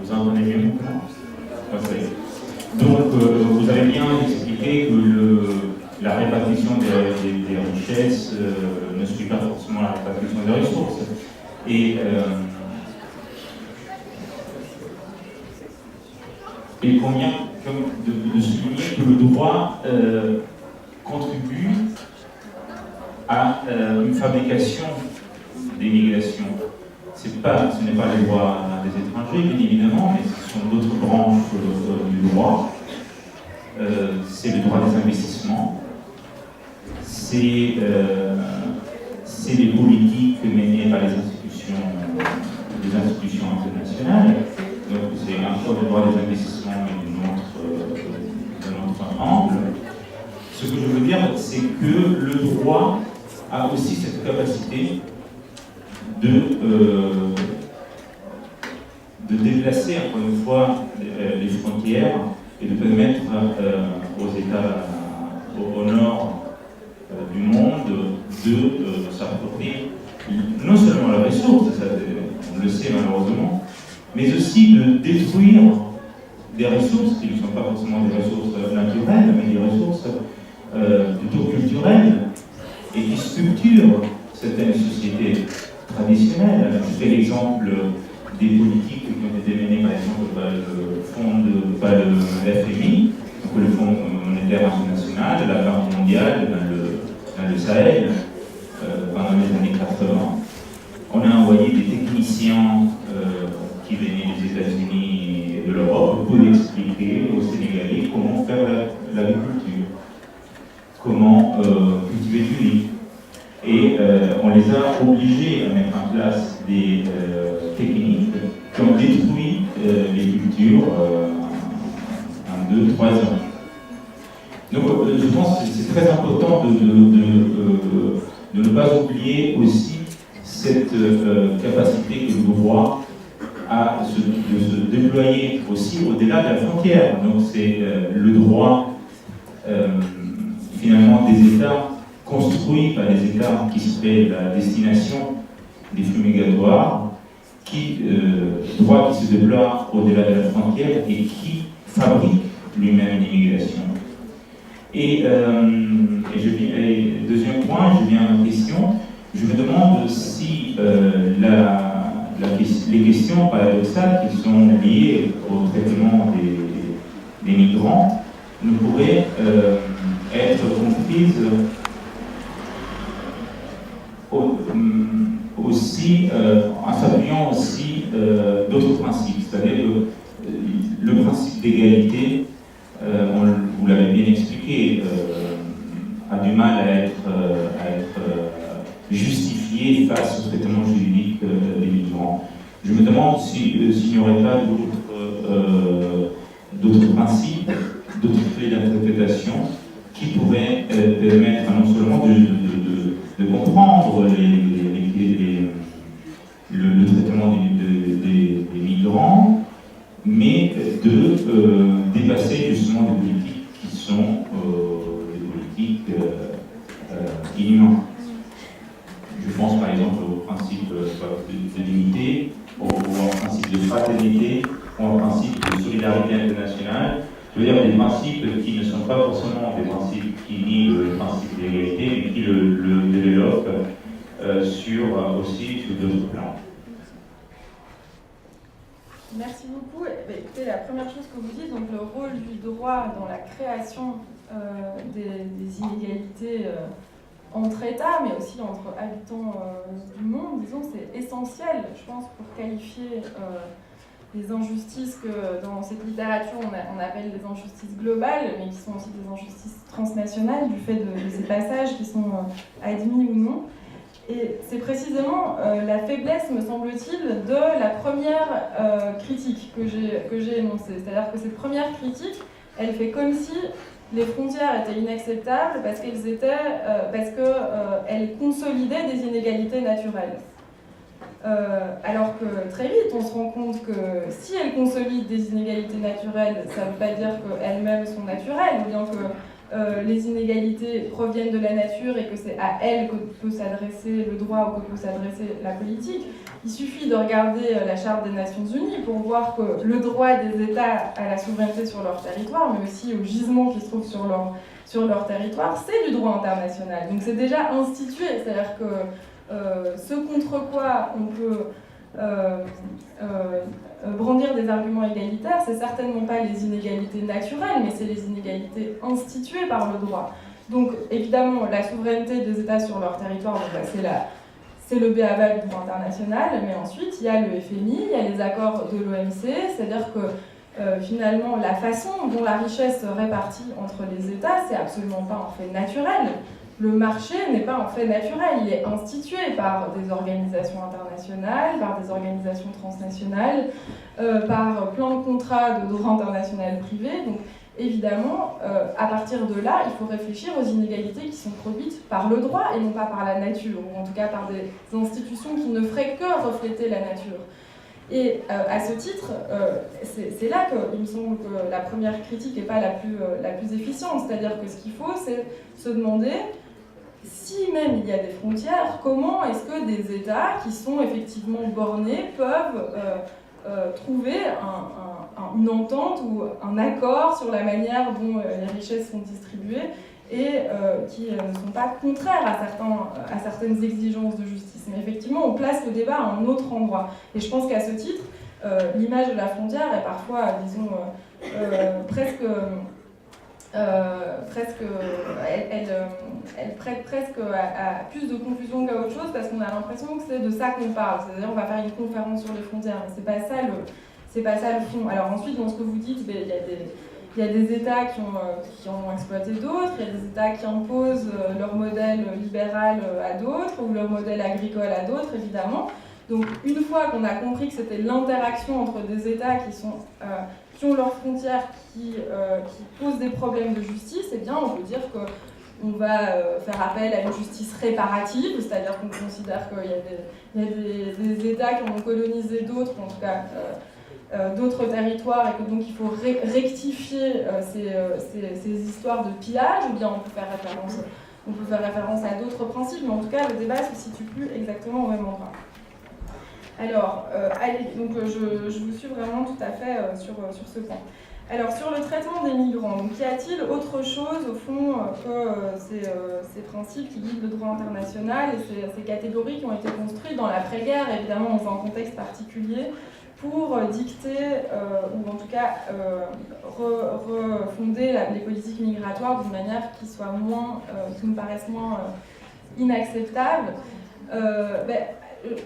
Vous entendez mieux maintenant? Parfait. Donc vous avez bien expliqué que la répartition des richesses ne suit pas forcément la répartition des ressources. Et il convient de souligner que le droit contribue à une fabrication des migrations. Ce n'est pas le droit des étrangers, bien évidemment, mais ce sont d'autres branches du droit. C'est le droit des investissements, c'est les politiques menées par les institutions internationales. Donc c'est encore le droit des investissements, mais d'un autre angle. Ce que je veux dire, c'est que le droit a aussi cette capacité de déplacer, encore une fois, les frontières et de permettre aux États au nord du monde de s'approprier non seulement la ressource, ça, on le sait malheureusement, mais aussi de détruire des ressources qui ne sont pas forcément des ressources naturelles, mais des ressources plutôt culturelles et qui structurent certaines sociétés traditionnelles. Je fais l'exemple des politiques qui ont été menées par exemple par le FMI, donc le Fonds monétaire international, la Banque mondiale dans le Sahel pendant les années 80. On a envoyé des techniciens qui venaient des États-Unis et de l'Europe pour expliquer aux Sénégalais comment faire l'agriculture, comment cultiver du riz. Et on les a obligés à mettre en place des techniques qui ont détruit les cultures en 2-3 ans. Donc je pense que c'est très important de ne pas oublier aussi cette capacité que le droit a de se déployer aussi au-delà de la frontière. Donc c'est le droit finalement des États construits par les États qui seraient la destination des flux migratoires, droit qui se déploie au-delà de la frontière et qui fabrique lui-même l'immigration. Et deuxième point, je viens à ma question. Je me demande si les questions paradoxales qui sont liées au traitement des migrants ne pourraient être comprises aussi en s'appuyant aussi d'autres principes, c'est-à-dire le principe d'égalité, vous l'avez bien expliqué, a du mal à être justifié face au traitement juridique des migrants. Je me demande s'il n'y aurait pas d'autres principes, d'autres clés d'interprétation qui pourraient permettre non seulement de comprendre le traitement des migrants, mais de dépasser justement des politiques qui sont des politiques inhumaines. Je pense par exemple au principe de l'unité, au principe de fraternité, au principe de solidarité internationale. Je veux dire des principes qui ne sont pas forcément des principes qui nient le principe d'égalité, mais qui le développent aussi sur d'autres plans. Merci beaucoup. Écoutez, la première chose que vous dites, donc le rôle du droit dans la création des inégalités entre États, mais aussi entre habitants du monde, disons, c'est essentiel, je pense, pour qualifier les injustices que dans cette littérature on appelle des injustices globales, mais qui sont aussi des injustices transnationales du fait de ces passages qui sont admis ou non. Et c'est précisément la faiblesse, me semble-t-il, de la première critique que j'ai énoncée. C'est-à-dire que cette première critique, elle fait comme si les frontières étaient inacceptables parce qu'elles consolidaient des inégalités naturelles. Alors que très vite, on se rend compte que si elles consolident des inégalités naturelles, ça ne veut pas dire qu'elles-mêmes sont naturelles, ou bien que les inégalités proviennent de la nature et que c'est à elles que peut s'adresser le droit ou que peut s'adresser la politique. Il suffit de regarder la Charte des Nations Unies pour voir que le droit des États à la souveraineté sur leur territoire, mais aussi aux gisements qui se trouvent sur leur territoire, c'est du droit international. Donc c'est déjà institué, c'est-à-dire que ce contre quoi on peut brandir des arguments égalitaires, c'est certainement pas les inégalités naturelles, mais c'est les inégalités instituées par le droit. Donc évidemment, la souveraineté des États sur leur territoire, c'est le b.a.-ba du droit international, mais ensuite il y a le FMI, il y a les accords de l'OMC, c'est-à-dire que finalement la façon dont la richesse se répartit entre les États, c'est absolument pas un fait naturel. Le marché n'est pas un fait naturel, il est institué par des organisations internationales, par des organisations transnationales, par plein de contrats de droit international privé. Donc évidemment, à partir de là, il faut réfléchir aux inégalités qui sont produites par le droit et non pas par la nature, ou en tout cas par des institutions qui ne feraient que refléter la nature. Et à ce titre, c'est là qu'il me semble que la première critique n'est pas la plus efficiente. C'est-à-dire que ce qu'il faut, c'est se demander, si même il y a des frontières, comment est-ce que des États qui sont effectivement bornés peuvent trouver une entente ou un accord sur la manière dont les richesses sont distribuées et qui ne sont pas contraires à certaines exigences de justice. Mais effectivement, on place le débat à un autre endroit. Et je pense qu'à ce titre, l'image de la frontière est parfois, disons, elle prête presque à plus de confusion qu'à autre chose, parce qu'on a l'impression que c'est de ça qu'on parle. C'est-à-dire on va faire une conférence sur les frontières, mais c'est pas ça le fond. Alors ensuite, dans ce que vous dites, il y a des États qui ont exploité d'autres, il y a des États qui imposent leur modèle libéral à d'autres, ou leur modèle agricole à d'autres, évidemment. Donc une fois qu'on a compris que c'était l'interaction entre des États qui ont leurs frontières, qui posent des problèmes de justice, eh bien on peut dire qu'on va faire appel à une justice réparative, c'est-à-dire qu'on considère qu'il y a des États qui ont colonisé d'autres, en tout cas d'autres territoires, et que donc il faut rectifier ces histoires de pillage, ou bien on peut faire référence à d'autres principes, mais en tout cas le débat ne se situe plus exactement au même endroit. Alors, donc je vous suis vraiment tout à fait sur ce point. Alors, sur le traitement des migrants, donc, y a-t-il autre chose, au fond, que ces principes qui guident le droit international et ces catégories qui ont été construites dans l'après-guerre, évidemment dans un contexte particulier, pour dicter, ou en tout cas refonder les politiques migratoires d'une manière qui me paraisse moins inacceptable.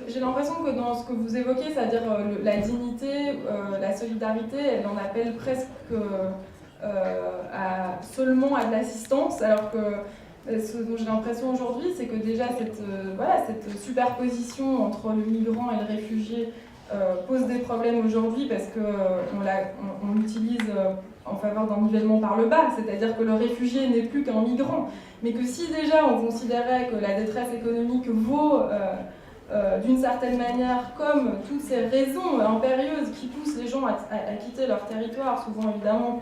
J'ai l'impression que dans ce que vous évoquez, c'est-à-dire la dignité, la solidarité, elle en appelle presque seulement à de l'assistance, alors que ce dont j'ai l'impression aujourd'hui, c'est que déjà cette superposition entre le migrant et le réfugié pose des problèmes aujourd'hui, parce qu'on l'utilise en faveur d'un nivellement par le bas, c'est-à-dire que le réfugié n'est plus qu'un migrant, mais que si déjà on considérait que la détresse économique vaut d'une certaine manière comme toutes ces raisons impérieuses qui poussent les gens à quitter leur territoire, souvent évidemment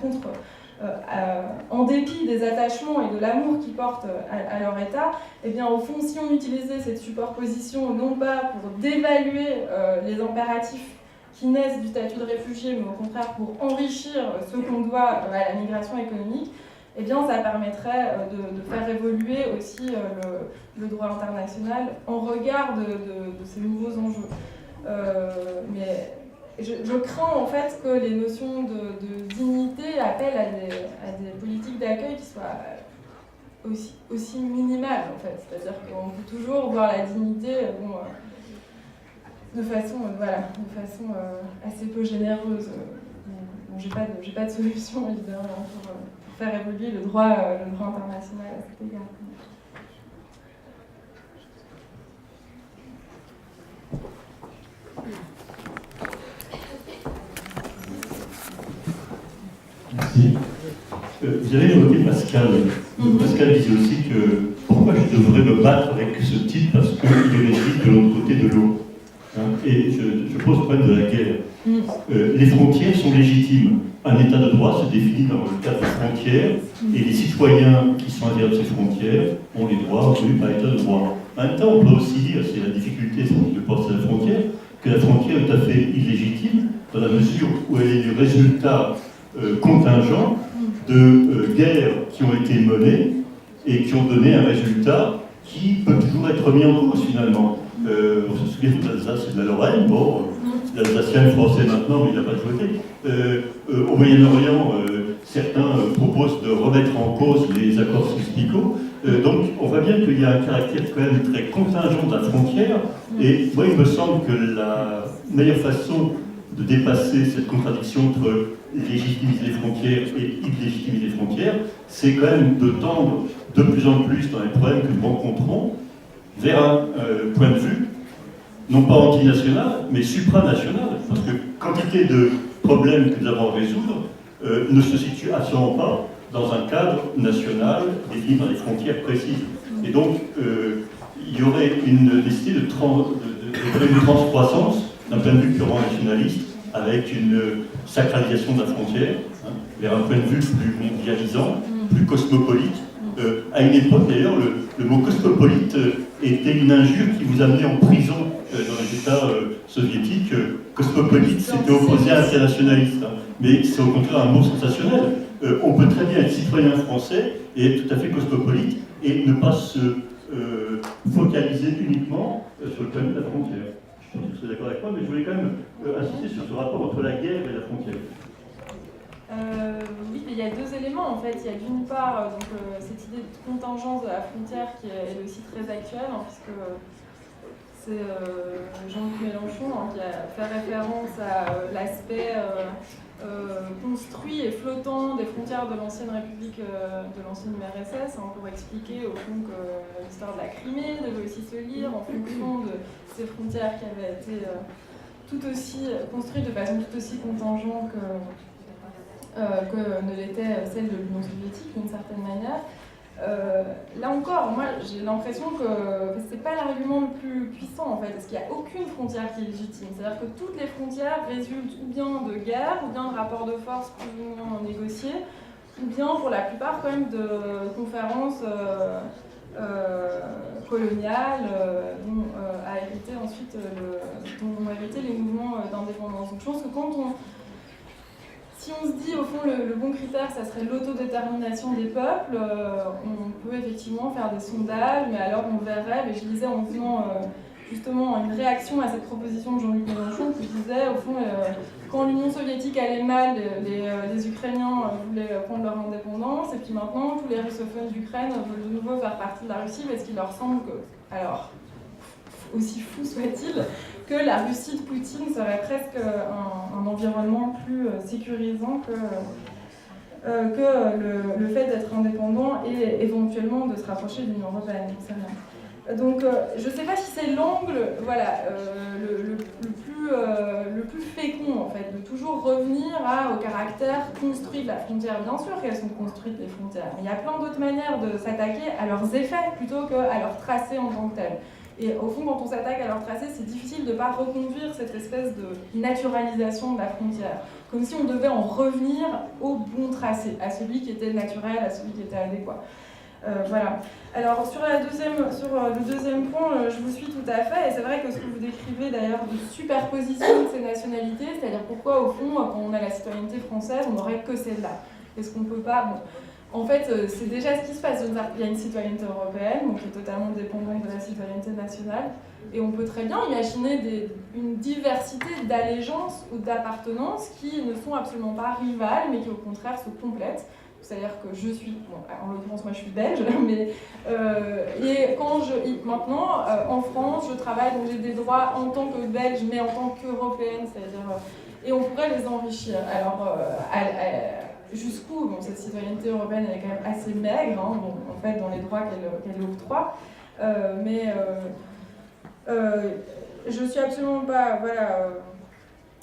en dépit des attachements et de l'amour qu'ils portent à leur État, eh bien au fond, si on utilisait cette superposition non pas pour dévaluer les impératifs qui naissent du statut de réfugié, mais au contraire pour enrichir ce qu'on doit à la migration économique, eh bien, ça permettrait de faire évoluer aussi le droit international en regard de ces nouveaux enjeux. Mais je crains en fait que les notions de dignité appellent à des politiques d'accueil qui soient aussi minimales, en fait. C'est-à-dire qu'on peut toujours voir la dignité de façon assez peu généreuse. Bon, j'ai pas de solution, évidemment, pour faire évoluer le droit international à cet égard. Merci. Vous avez évoqué Pascal. Pascal disait aussi que pourquoi je devrais me battre avec ce type parce qu'il réside de l'autre côté de l'eau. Hein, et je pose le problème de la guerre. Les frontières sont légitimes. Un état de droit se définit dans le cadre des frontières, et les citoyens qui sont à l'intérieur de ces frontières ont les droits reconnus par l'état de droit. En même temps, on peut aussi dire, c'est la difficulté de penser à la frontière, que la frontière est tout à fait illégitime, dans la mesure où elle est le résultat contingent de guerres qui ont été menées et qui ont donné un résultat qui peut toujours être remis en cause finalement. On se souvient de l'Alsace et de la Lorraine, bon, l'Alsacien est français maintenant, mais il n'a pas joué. Au Moyen-Orient, certains proposent de remettre en cause les accords Sykes-Picot. Donc on voit bien qu'il y a un caractère quand même très contingent de la frontière, et moi il me semble que la meilleure façon de dépasser cette contradiction entre légitimiser les frontières et illégitimiser les frontières, c'est quand même de tendre de plus en plus dans les problèmes que nous rencontrons vers un point de vue, non pas antinational, mais supranational, parce que quantité de problèmes que nous avons à résoudre ne se situent absolument pas dans un cadre national défini dans des frontières précises. Et donc, il y aurait une nécessité de transcroissance d'un point de vue purement nationaliste, avec une sacralisation de la frontière, vers un point de vue plus mondialisant, plus cosmopolite. À une époque, d'ailleurs, le mot cosmopolite était une injure qui vous amenait en prison dans les États soviétiques. Cosmopolite, c'était opposé à internationaliste, mais c'est au contraire un mot sensationnel. On peut très bien être citoyen français et être tout à fait cosmopolite et ne pas se focaliser uniquement sur le point de vue de la frontière. Je pense que vous êtes d'accord avec moi, mais je voulais quand même insister sur ce rapport entre la guerre et la frontière. Oui, mais il y a deux éléments en fait. Il y a d'une part cette idée de contingence de la frontière qui est aussi très actuelle, puisque c'est Jean-Luc Mélenchon qui a fait référence à l'aspect construit et flottant des frontières de l'ancienne République, de l'ancienne URSS, pour expliquer au fond que l'histoire de la Crimée devait aussi se lire en fonction de ces frontières qui avaient été tout aussi construites de façon tout aussi contingente que ne l'était celle de l'Union soviétique d'une certaine manière. Là encore, moi j'ai l'impression que c'est pas l'argument le plus puissant en fait, parce qu'il n'y a aucune frontière qui est légitime. C'est-à-dire que toutes les frontières résultent ou bien de guerres, ou bien de rapports de force plus ou moins négociés, ou bien pour la plupart quand même de conférences coloniales dont a hérité ensuite dont ont hérité les mouvements d'indépendance. Donc je pense que si on se dit, au fond, le bon critère, ça serait l'autodétermination des peuples, on peut effectivement faire des sondages, mais alors on verrait, mais je disais en faisant justement une réaction à cette proposition de Jean-Luc Mélenchon, qui disait, au fond, quand l'Union soviétique allait mal, les Ukrainiens voulaient prendre leur indépendance, et puis maintenant, tous les russophones d'Ukraine veulent de nouveau faire partie de la Russie, parce qu'il leur semble que, alors, aussi fou soit-il, que la Russie de Poutine serait presque un environnement plus sécurisant que le fait d'être indépendant et éventuellement de se rapprocher de l'Union européenne. Donc je ne sais pas si c'est l'angle le plus fécond en fait, de toujours revenir au caractère construit de la frontière. Bien sûr qu'elles sont construites les frontières, mais il y a plein d'autres manières de s'attaquer à leurs effets plutôt qu'à leur tracé en tant que tel. Et au fond, quand on s'attaque à leur tracé, c'est difficile de ne pas reconduire cette espèce de naturalisation de la frontière. Comme si on devait en revenir au bon tracé, à celui qui était naturel, à celui qui était adéquat. Voilà. Alors, sur le deuxième point, je vous suis tout à fait. Et c'est vrai que ce que vous décrivez d'ailleurs de superposition de ces nationalités, c'est-à-dire pourquoi, au fond, quand on a la citoyenneté française, on n'aurait que celle-là. Est-ce qu'on ne peut pas... En fait, c'est déjà ce qui se passe. Il y a une citoyenneté européenne, donc qui est totalement dépendante de la citoyenneté nationale. Et on peut très bien imaginer une diversité d'allégeances ou d'appartenances qui ne sont absolument pas rivales, mais qui au contraire se complètent. C'est-à-dire que je suis, en l'occurrence moi je suis belge, mais maintenant en France je travaille, donc j'ai des droits en tant que belge, mais en tant qu'européenne, c'est-à-dire et on pourrait les enrichir. Alors jusqu'où cette citoyenneté européenne elle est quand même assez maigre, en fait dans les droits qu'elle octroie, mais je suis absolument pas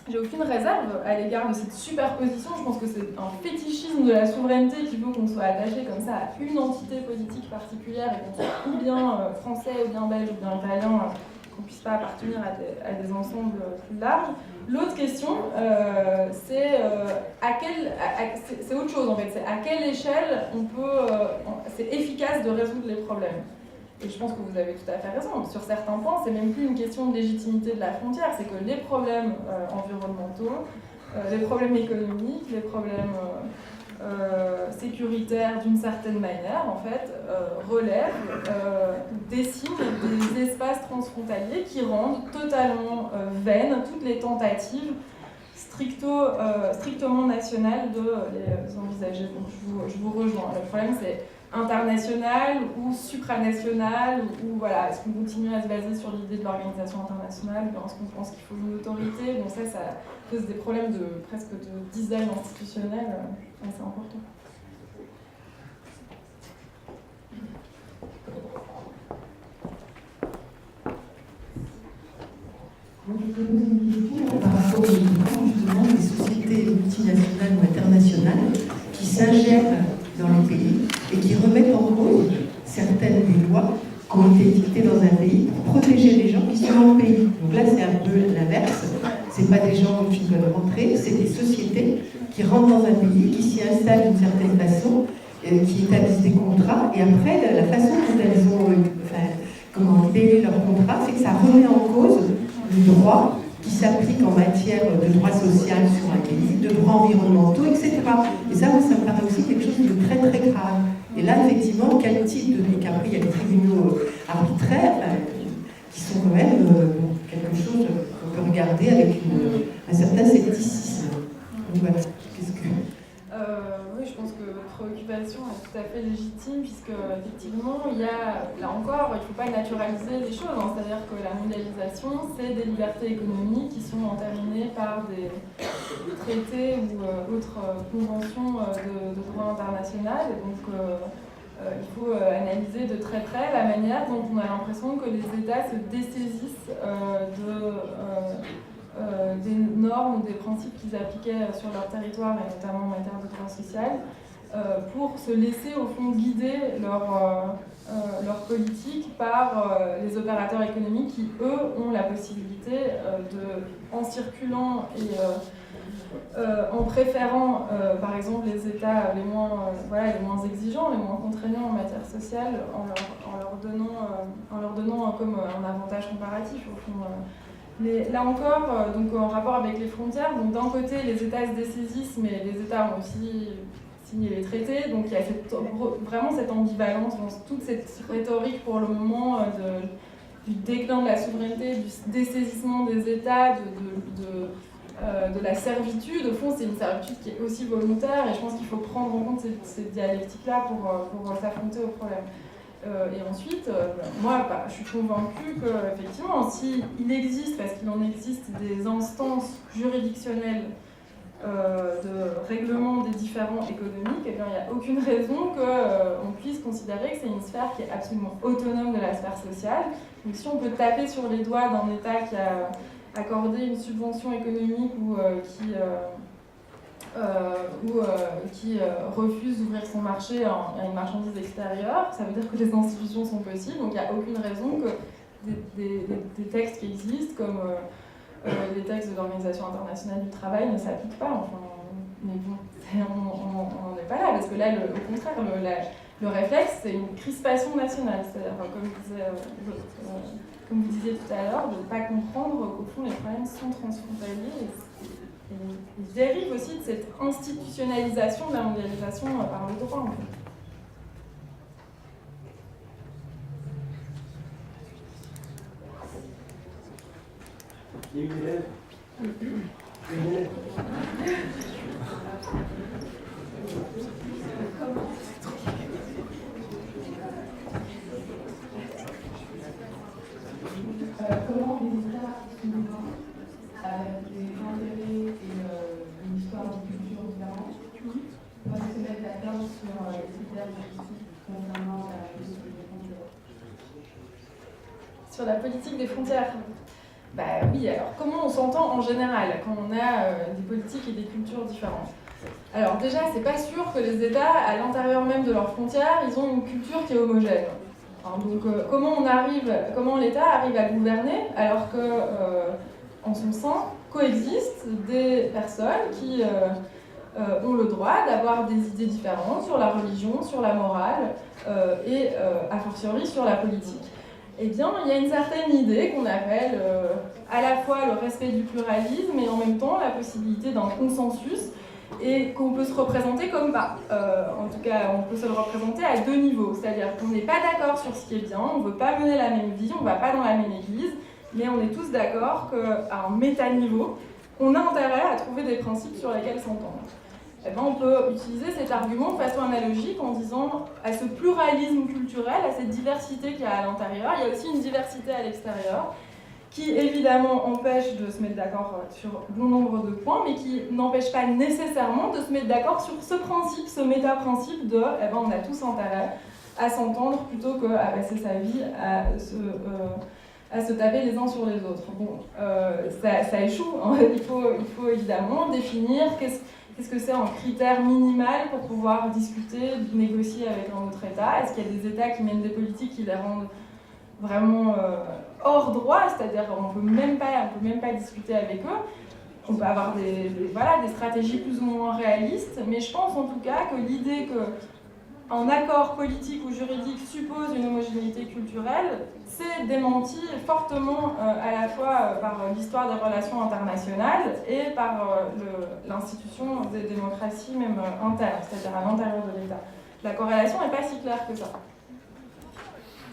j'ai aucune réserve à l'égard de cette superposition. Je pense que c'est un fétichisme de la souveraineté qui veut qu'on soit attaché comme ça à une entité politique particulière et qu'on soit ou bien français, ou bien belge, ou bien italien, qu'on ne puisse pas appartenir à des ensembles plus larges. L'autre question, c'est autre chose en fait, c'est à quelle échelle c'est efficace de résoudre les problèmes. Et je pense que vous avez tout à fait raison. Sur certains points, c'est même plus une question de légitimité de la frontière, c'est que les problèmes environnementaux, les problèmes économiques, les problèmes sécuritaires d'une certaine manière, en fait, dessinent des espaces transfrontaliers qui rendent totalement vaines toutes les tentatives strictement nationales de les envisager. Donc je vous rejoins. Le problème, c'est international ou supranational, ou voilà, est-ce qu'on continue à se baser sur l'idée de l'organisation internationale, est-ce qu'on pense qu'il faut une autorité, donc ça pose des problèmes presque de design institutionnel assez importants. Moi, je peux poser une question par rapport justement des sociétés multinationales ou internationales qui s'ingèrent dans les pays et qui remettent en cause certaines des lois qui ont été dictées dans un pays pour protéger les gens qui sont dans le pays. Donc là, c'est un peu l'inverse. C'est pas des gens qui veulent rentrer, c'est des sociétés qui rentrent dans un pays, qui s'y installent d'une certaine façon, qui établissent des contrats, et après, la façon dont elles ont libellé leur contrat, c'est que ça remet en cause le droit qui s'applique en matière de droit social sur un pays, de droits environnementaux, etc. Et ça, moi, ça me paraît aussi quelque chose de très très grave. Et là, effectivement, quel type de... Et après, il y a les tribunaux arbitraires qui sont quand même quelque chose qu'on peut regarder avec un certain scepticisme. Donc voilà, qu'est-ce que... Oui, je pense que votre préoccupation est tout à fait légitime, puisque effectivement, il y a, là encore, il ne faut pas naturaliser les choses, hein. C'est-à-dire que la mondialisation, c'est des libertés économiques qui sont entérinées par des traités ou autres conventions de droit international. Et donc, il faut analyser de très près la manière dont on a l'impression que les États se dessaisissent des normes ou des principes qu'ils appliquaient sur leur territoire, et notamment en matière de droit social, pour se laisser au fond guider leur politique par les opérateurs économiques qui, eux, ont la possibilité en circulant et en préférant, par exemple, les États les moins exigeants, les moins contraignants en matière sociale, en leur donnant comme un avantage comparatif, au fond. Mais là encore, donc en rapport avec les frontières, donc d'un côté les États se dessaisissent, mais les États ont aussi signé les traités, donc il y a vraiment cette ambivalence dans toute cette rhétorique pour le moment du déclin de la souveraineté, du dessaisissement des États, de la servitude. Au fond, c'est une servitude qui est aussi volontaire, et je pense qu'il faut prendre en compte cette dialectique-là pour s'affronter au problème. Et ensuite, moi, je suis convaincue qu'effectivement, s'il existe, parce qu'il en existe des instances juridictionnelles de règlement des différends économiques, eh bien, il n'y a aucune raison qu'on puisse considérer que c'est une sphère qui est absolument autonome de la sphère sociale. Donc si on peut taper sur les doigts d'un État qui a accordé une subvention économique ou qui refuse d'ouvrir son marché à une marchandise extérieure, ça veut dire que les institutions sont possibles, donc il n'y a aucune raison que des textes qui existent, comme les textes de l'Organisation internationale du travail, ne s'appliquent pas. Enfin, mais bon, on n'en est pas là, parce que là, au contraire, le réflexe, c'est une crispation nationale, c'est-à-dire, comme vous disiez tout à l'heure, de ne pas comprendre qu'au fond, les problèmes sont transfrontaliers. Il dérive aussi de cette institutionnalisation de la mondialisation par le droit, en fait. Il y a une élève. Une élève. Comment les États souverains, avec des intérêts et une histoire de culture différente, peuvent se mettre d'accord sur les critères de justice concernant la politique des frontières? Sur la politique des frontières, bah oui, alors comment on s'entend en général quand on a des politiques et des cultures différentes? Alors déjà, c'est pas sûr que les États, à l'intérieur même de leurs frontières, ils ont une culture qui est homogène. Donc comment l'État arrive à gouverner alors que, en son sein, coexistent des personnes qui ont le droit d'avoir des idées différentes sur la religion, sur la morale et a fortiori sur la politique. Eh bien, il y a une certaine idée qu'on appelle à la fois le respect du pluralisme et en même temps la possibilité d'un consensus et qu'on peut se représenter comme en tout cas, on peut se le représenter à deux niveaux. C'est-à-dire qu'on n'est pas d'accord sur ce qui est bien, on ne veut pas mener la même vie, on ne va pas dans la même église, mais on est tous d'accord qu'à un méta-niveau, on a intérêt à trouver des principes sur lesquels s'entendre. Eh ben, on peut utiliser cet argument de façon analogique en disant à ce pluralisme culturel, à cette diversité qu'il y a à l'intérieur, il y a aussi une diversité à l'extérieur qui évidemment empêche de se mettre d'accord sur bon nombre de points, mais qui n'empêche pas nécessairement de se mettre d'accord sur ce principe, ce méta-principe de eh ben, on a tous intérêt à s'entendre plutôt qu'à passer sa vie à se taper les uns sur les autres. Bon, ça échoue, hein. Il faut évidemment définir qu'est-ce que c'est un critère minimal pour pouvoir discuter, négocier avec un autre État. Est-ce qu'il y a des États qui mènent des politiques qui les rendent vraiment hors droit, c'est-à-dire qu'on ne peut même pas discuter avec eux. On peut avoir des stratégies plus ou moins réalistes, mais je pense en tout cas que l'idée qu'un accord politique ou juridique suppose une homogénéité culturelle, c'est démenti fortement à la fois par l'histoire des relations internationales et par l'institution des démocraties même internes, c'est-à-dire à l'intérieur de l'État. La corrélation n'est pas si claire que ça.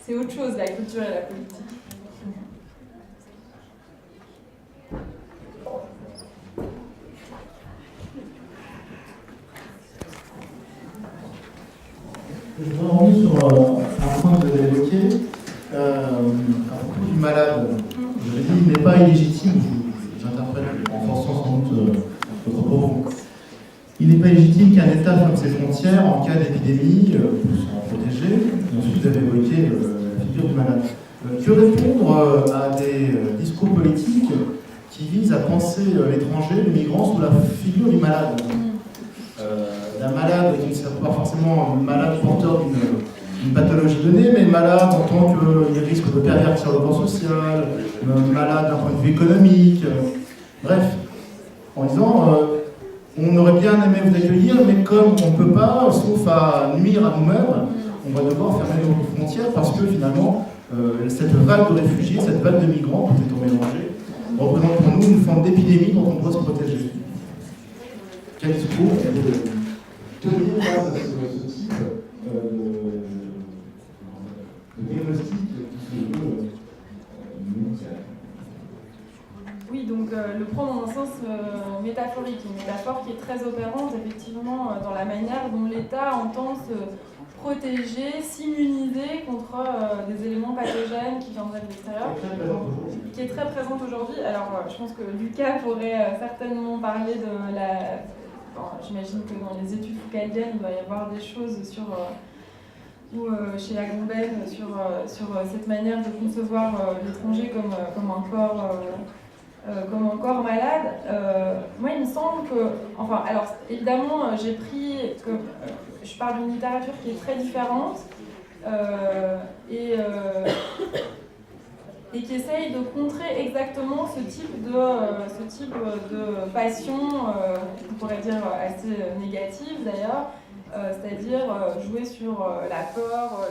C'est autre chose, la culture et la politique. Je voudrais revenir sur un point que vous avez évoqué, à propos du malade. Vous avez dit qu'il n'est pas illégitime, j'interprète en forçant sans doute votre propos. Il n'est pas légitime qu'un État ferme ses frontières en cas d'épidémie pour s'en protéger. Et ensuite, vous avez évoqué la figure du malade. Que répondre à des discours politiques qui visent à penser l'étranger, le migrant, sous la figure du malade d'un malade qui ne sera pas forcément un malade porteur d'une pathologie donnée, mais malade en tant qu'il risque de pervertir le plan social, malade d'un point de vue économique, bref, en disant on aurait bien aimé vous accueillir, mais comme on ne peut pas, sauf à nuire à nous-mêmes, on va devoir fermer nos frontières parce que finalement, cette vague de réfugiés, cette vague de migrants, peut-être mélangés, représente pour nous une forme d'épidémie dont on doit se protéger. Quel discours tenir face à ce type de diagnostic qui se veut Oui, donc le prendre dans un sens métaphorique, une métaphore qui est très opérante effectivement dans la manière dont l'État entend se protéger, s'immuniser contre des éléments pathogènes qui viendraient de l'extérieur, qui est très présente aujourd'hui. Alors je pense que Lucas pourrait certainement parler de la... Bon, j'imagine que dans les études foucaldiennes, il doit y avoir des choses sur... ou chez Agamben, sur cette manière de concevoir l'étranger comme un corps malade. Moi, il me semble que... Enfin, alors, évidemment, j'ai pris... je parle d'une littérature qui est très différente et qui essaye de contrer exactement ce type de passion, on pourrait dire assez négative d'ailleurs, c'est-à-dire jouer sur la peur,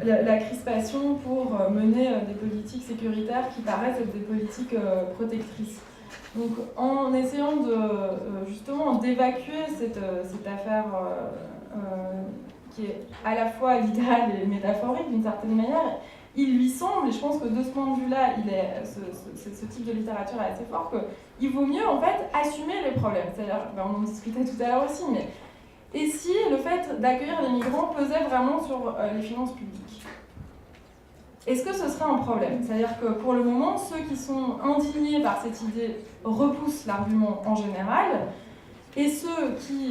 la crispation pour mener des politiques sécuritaires qui paraissent être des politiques protectrices. Donc en essayant justement d'évacuer cette affaire qui est à la fois littérale et métaphorique d'une certaine manière, il lui semble, et je pense que de ce point de vue-là, ce type de littérature est assez fort, qu'il vaut mieux en fait assumer les problèmes. C'est-à-dire, on en discutait tout à l'heure aussi, mais et si le fait d'accueillir des migrants pesait vraiment sur les finances publiques? Est-ce que ce serait un problème? C'est-à-dire que pour le moment, ceux qui sont indignés par cette idée repoussent l'argument en général, et ceux qui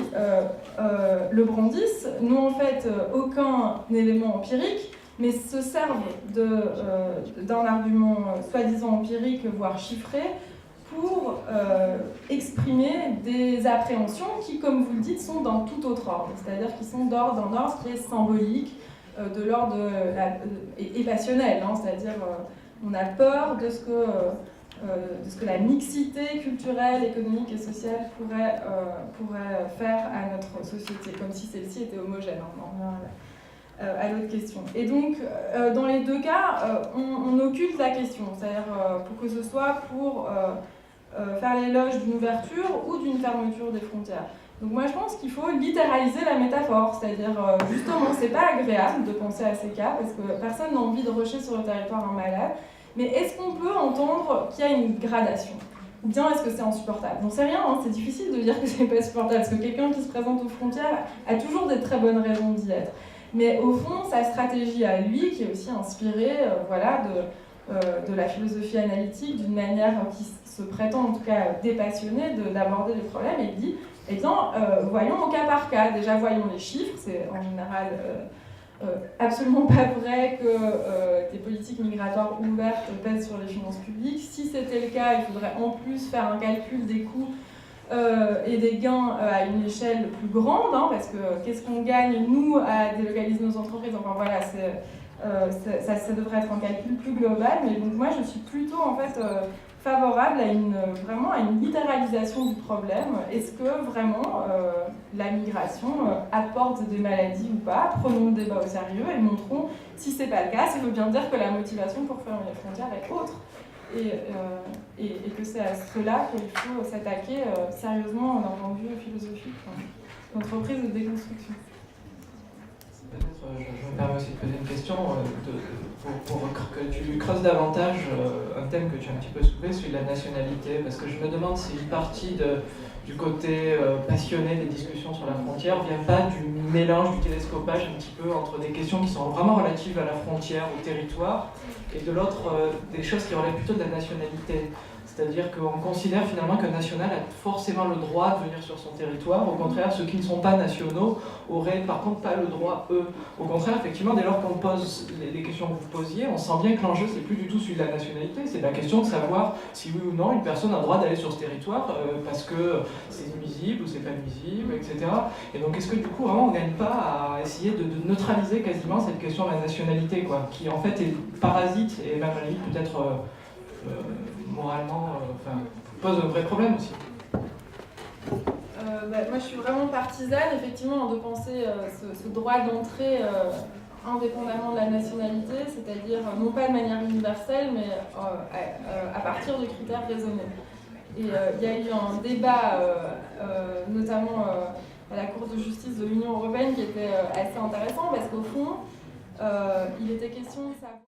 le brandissent n'ont en fait aucun élément empirique, mais se servent d'un argument soi-disant empirique, voire chiffré, pour exprimer des appréhensions qui, comme vous le dites, sont d'un tout autre ordre, c'est-à-dire qui sont d'un ordre qui est symbolique, de l'ordre et passionnel, hein, c'est-à-dire on a peur de ce que la mixité culturelle, économique et sociale pourrait faire à notre société, comme si celle-ci était homogène. On en revient à l'autre question. Et donc, dans les deux cas, on occulte la question, c'est-à-dire pour que ce soit pour faire l'éloge d'une ouverture ou d'une fermeture des frontières. Donc moi je pense qu'il faut littéraliser la métaphore, c'est-à-dire justement c'est pas agréable de penser à ces cas parce que personne n'a envie de rusher sur le territoire un malade, mais est-ce qu'on peut entendre qu'il y a une gradation? Ou bien est-ce que c'est insupportable? J'en sais rien, hein, c'est difficile de dire que c'est pas supportable parce que quelqu'un qui se présente aux frontières a toujours des très bonnes raisons d'y être. Mais au fond, sa stratégie à lui, qui est aussi inspirée voilà, de la philosophie analytique, d'une manière qui se prétend en tout cas dépassionnée d'aborder les problèmes, et il dit eh bien, voyons au cas par cas. Déjà, voyons les chiffres. C'est en général absolument pas vrai que des politiques migratoires ouvertes pèsent sur les finances publiques. Si c'était le cas, il faudrait en plus faire un calcul des coûts et des gains à une échelle plus grande, hein, parce que qu'est-ce qu'on gagne, nous, à délocaliser nos entreprises? Enfin voilà, ça devrait être un calcul plus global. Mais donc moi, je suis plutôt en fait favorable vraiment à une littéralisation du problème. Est-ce que vraiment la migration apporte des maladies ou pas? Prenons le débat au sérieux et montrons, si c'est pas le cas, ça veut bien dire que la motivation pour fermer les frontières est autre. Et que c'est à cela qu'il faut s'attaquer sérieusement d'un point de vue philosophique, d'entreprise de déconstruction. Peut-être, je me permets aussi de poser une question pour que tu creuses davantage un thème que tu as un petit peu soulevé, celui de la nationalité, parce que je me demande si une partie du côté passionné des discussions sur la frontière vient pas du mélange, du télescopage un petit peu entre des questions qui sont vraiment relatives à la frontière, au territoire, et de l'autre, des choses qui relèvent plutôt de la nationalité. C'est-à-dire qu'on considère finalement qu'un national a forcément le droit de venir sur son territoire. Au contraire, ceux qui ne sont pas nationaux auraient par contre pas le droit, eux. Au contraire, effectivement, dès lors qu'on pose les questions que vous posiez, on sent bien que l'enjeu, c'est plus du tout celui de la nationalité. C'est la question de savoir si oui ou non une personne a le droit d'aller sur ce territoire parce que c'est nuisible ou c'est pas nuisible, etc. Et donc, est-ce que du coup, vraiment, on ne gagne pas à essayer de neutraliser quasiment cette question de la nationalité, quoi, qui en fait est parasite et même à la limite peut-être moralement, pose un vrai problème aussi. Moi je suis vraiment partisane effectivement de penser ce droit d'entrée indépendamment de la nationalité, c'est-à-dire non pas de manière universelle mais à partir de critères raisonnés. Et il y a eu un débat notamment à la Cour de justice de l'Union européenne qui était assez intéressant parce qu'au fond il était question de savoir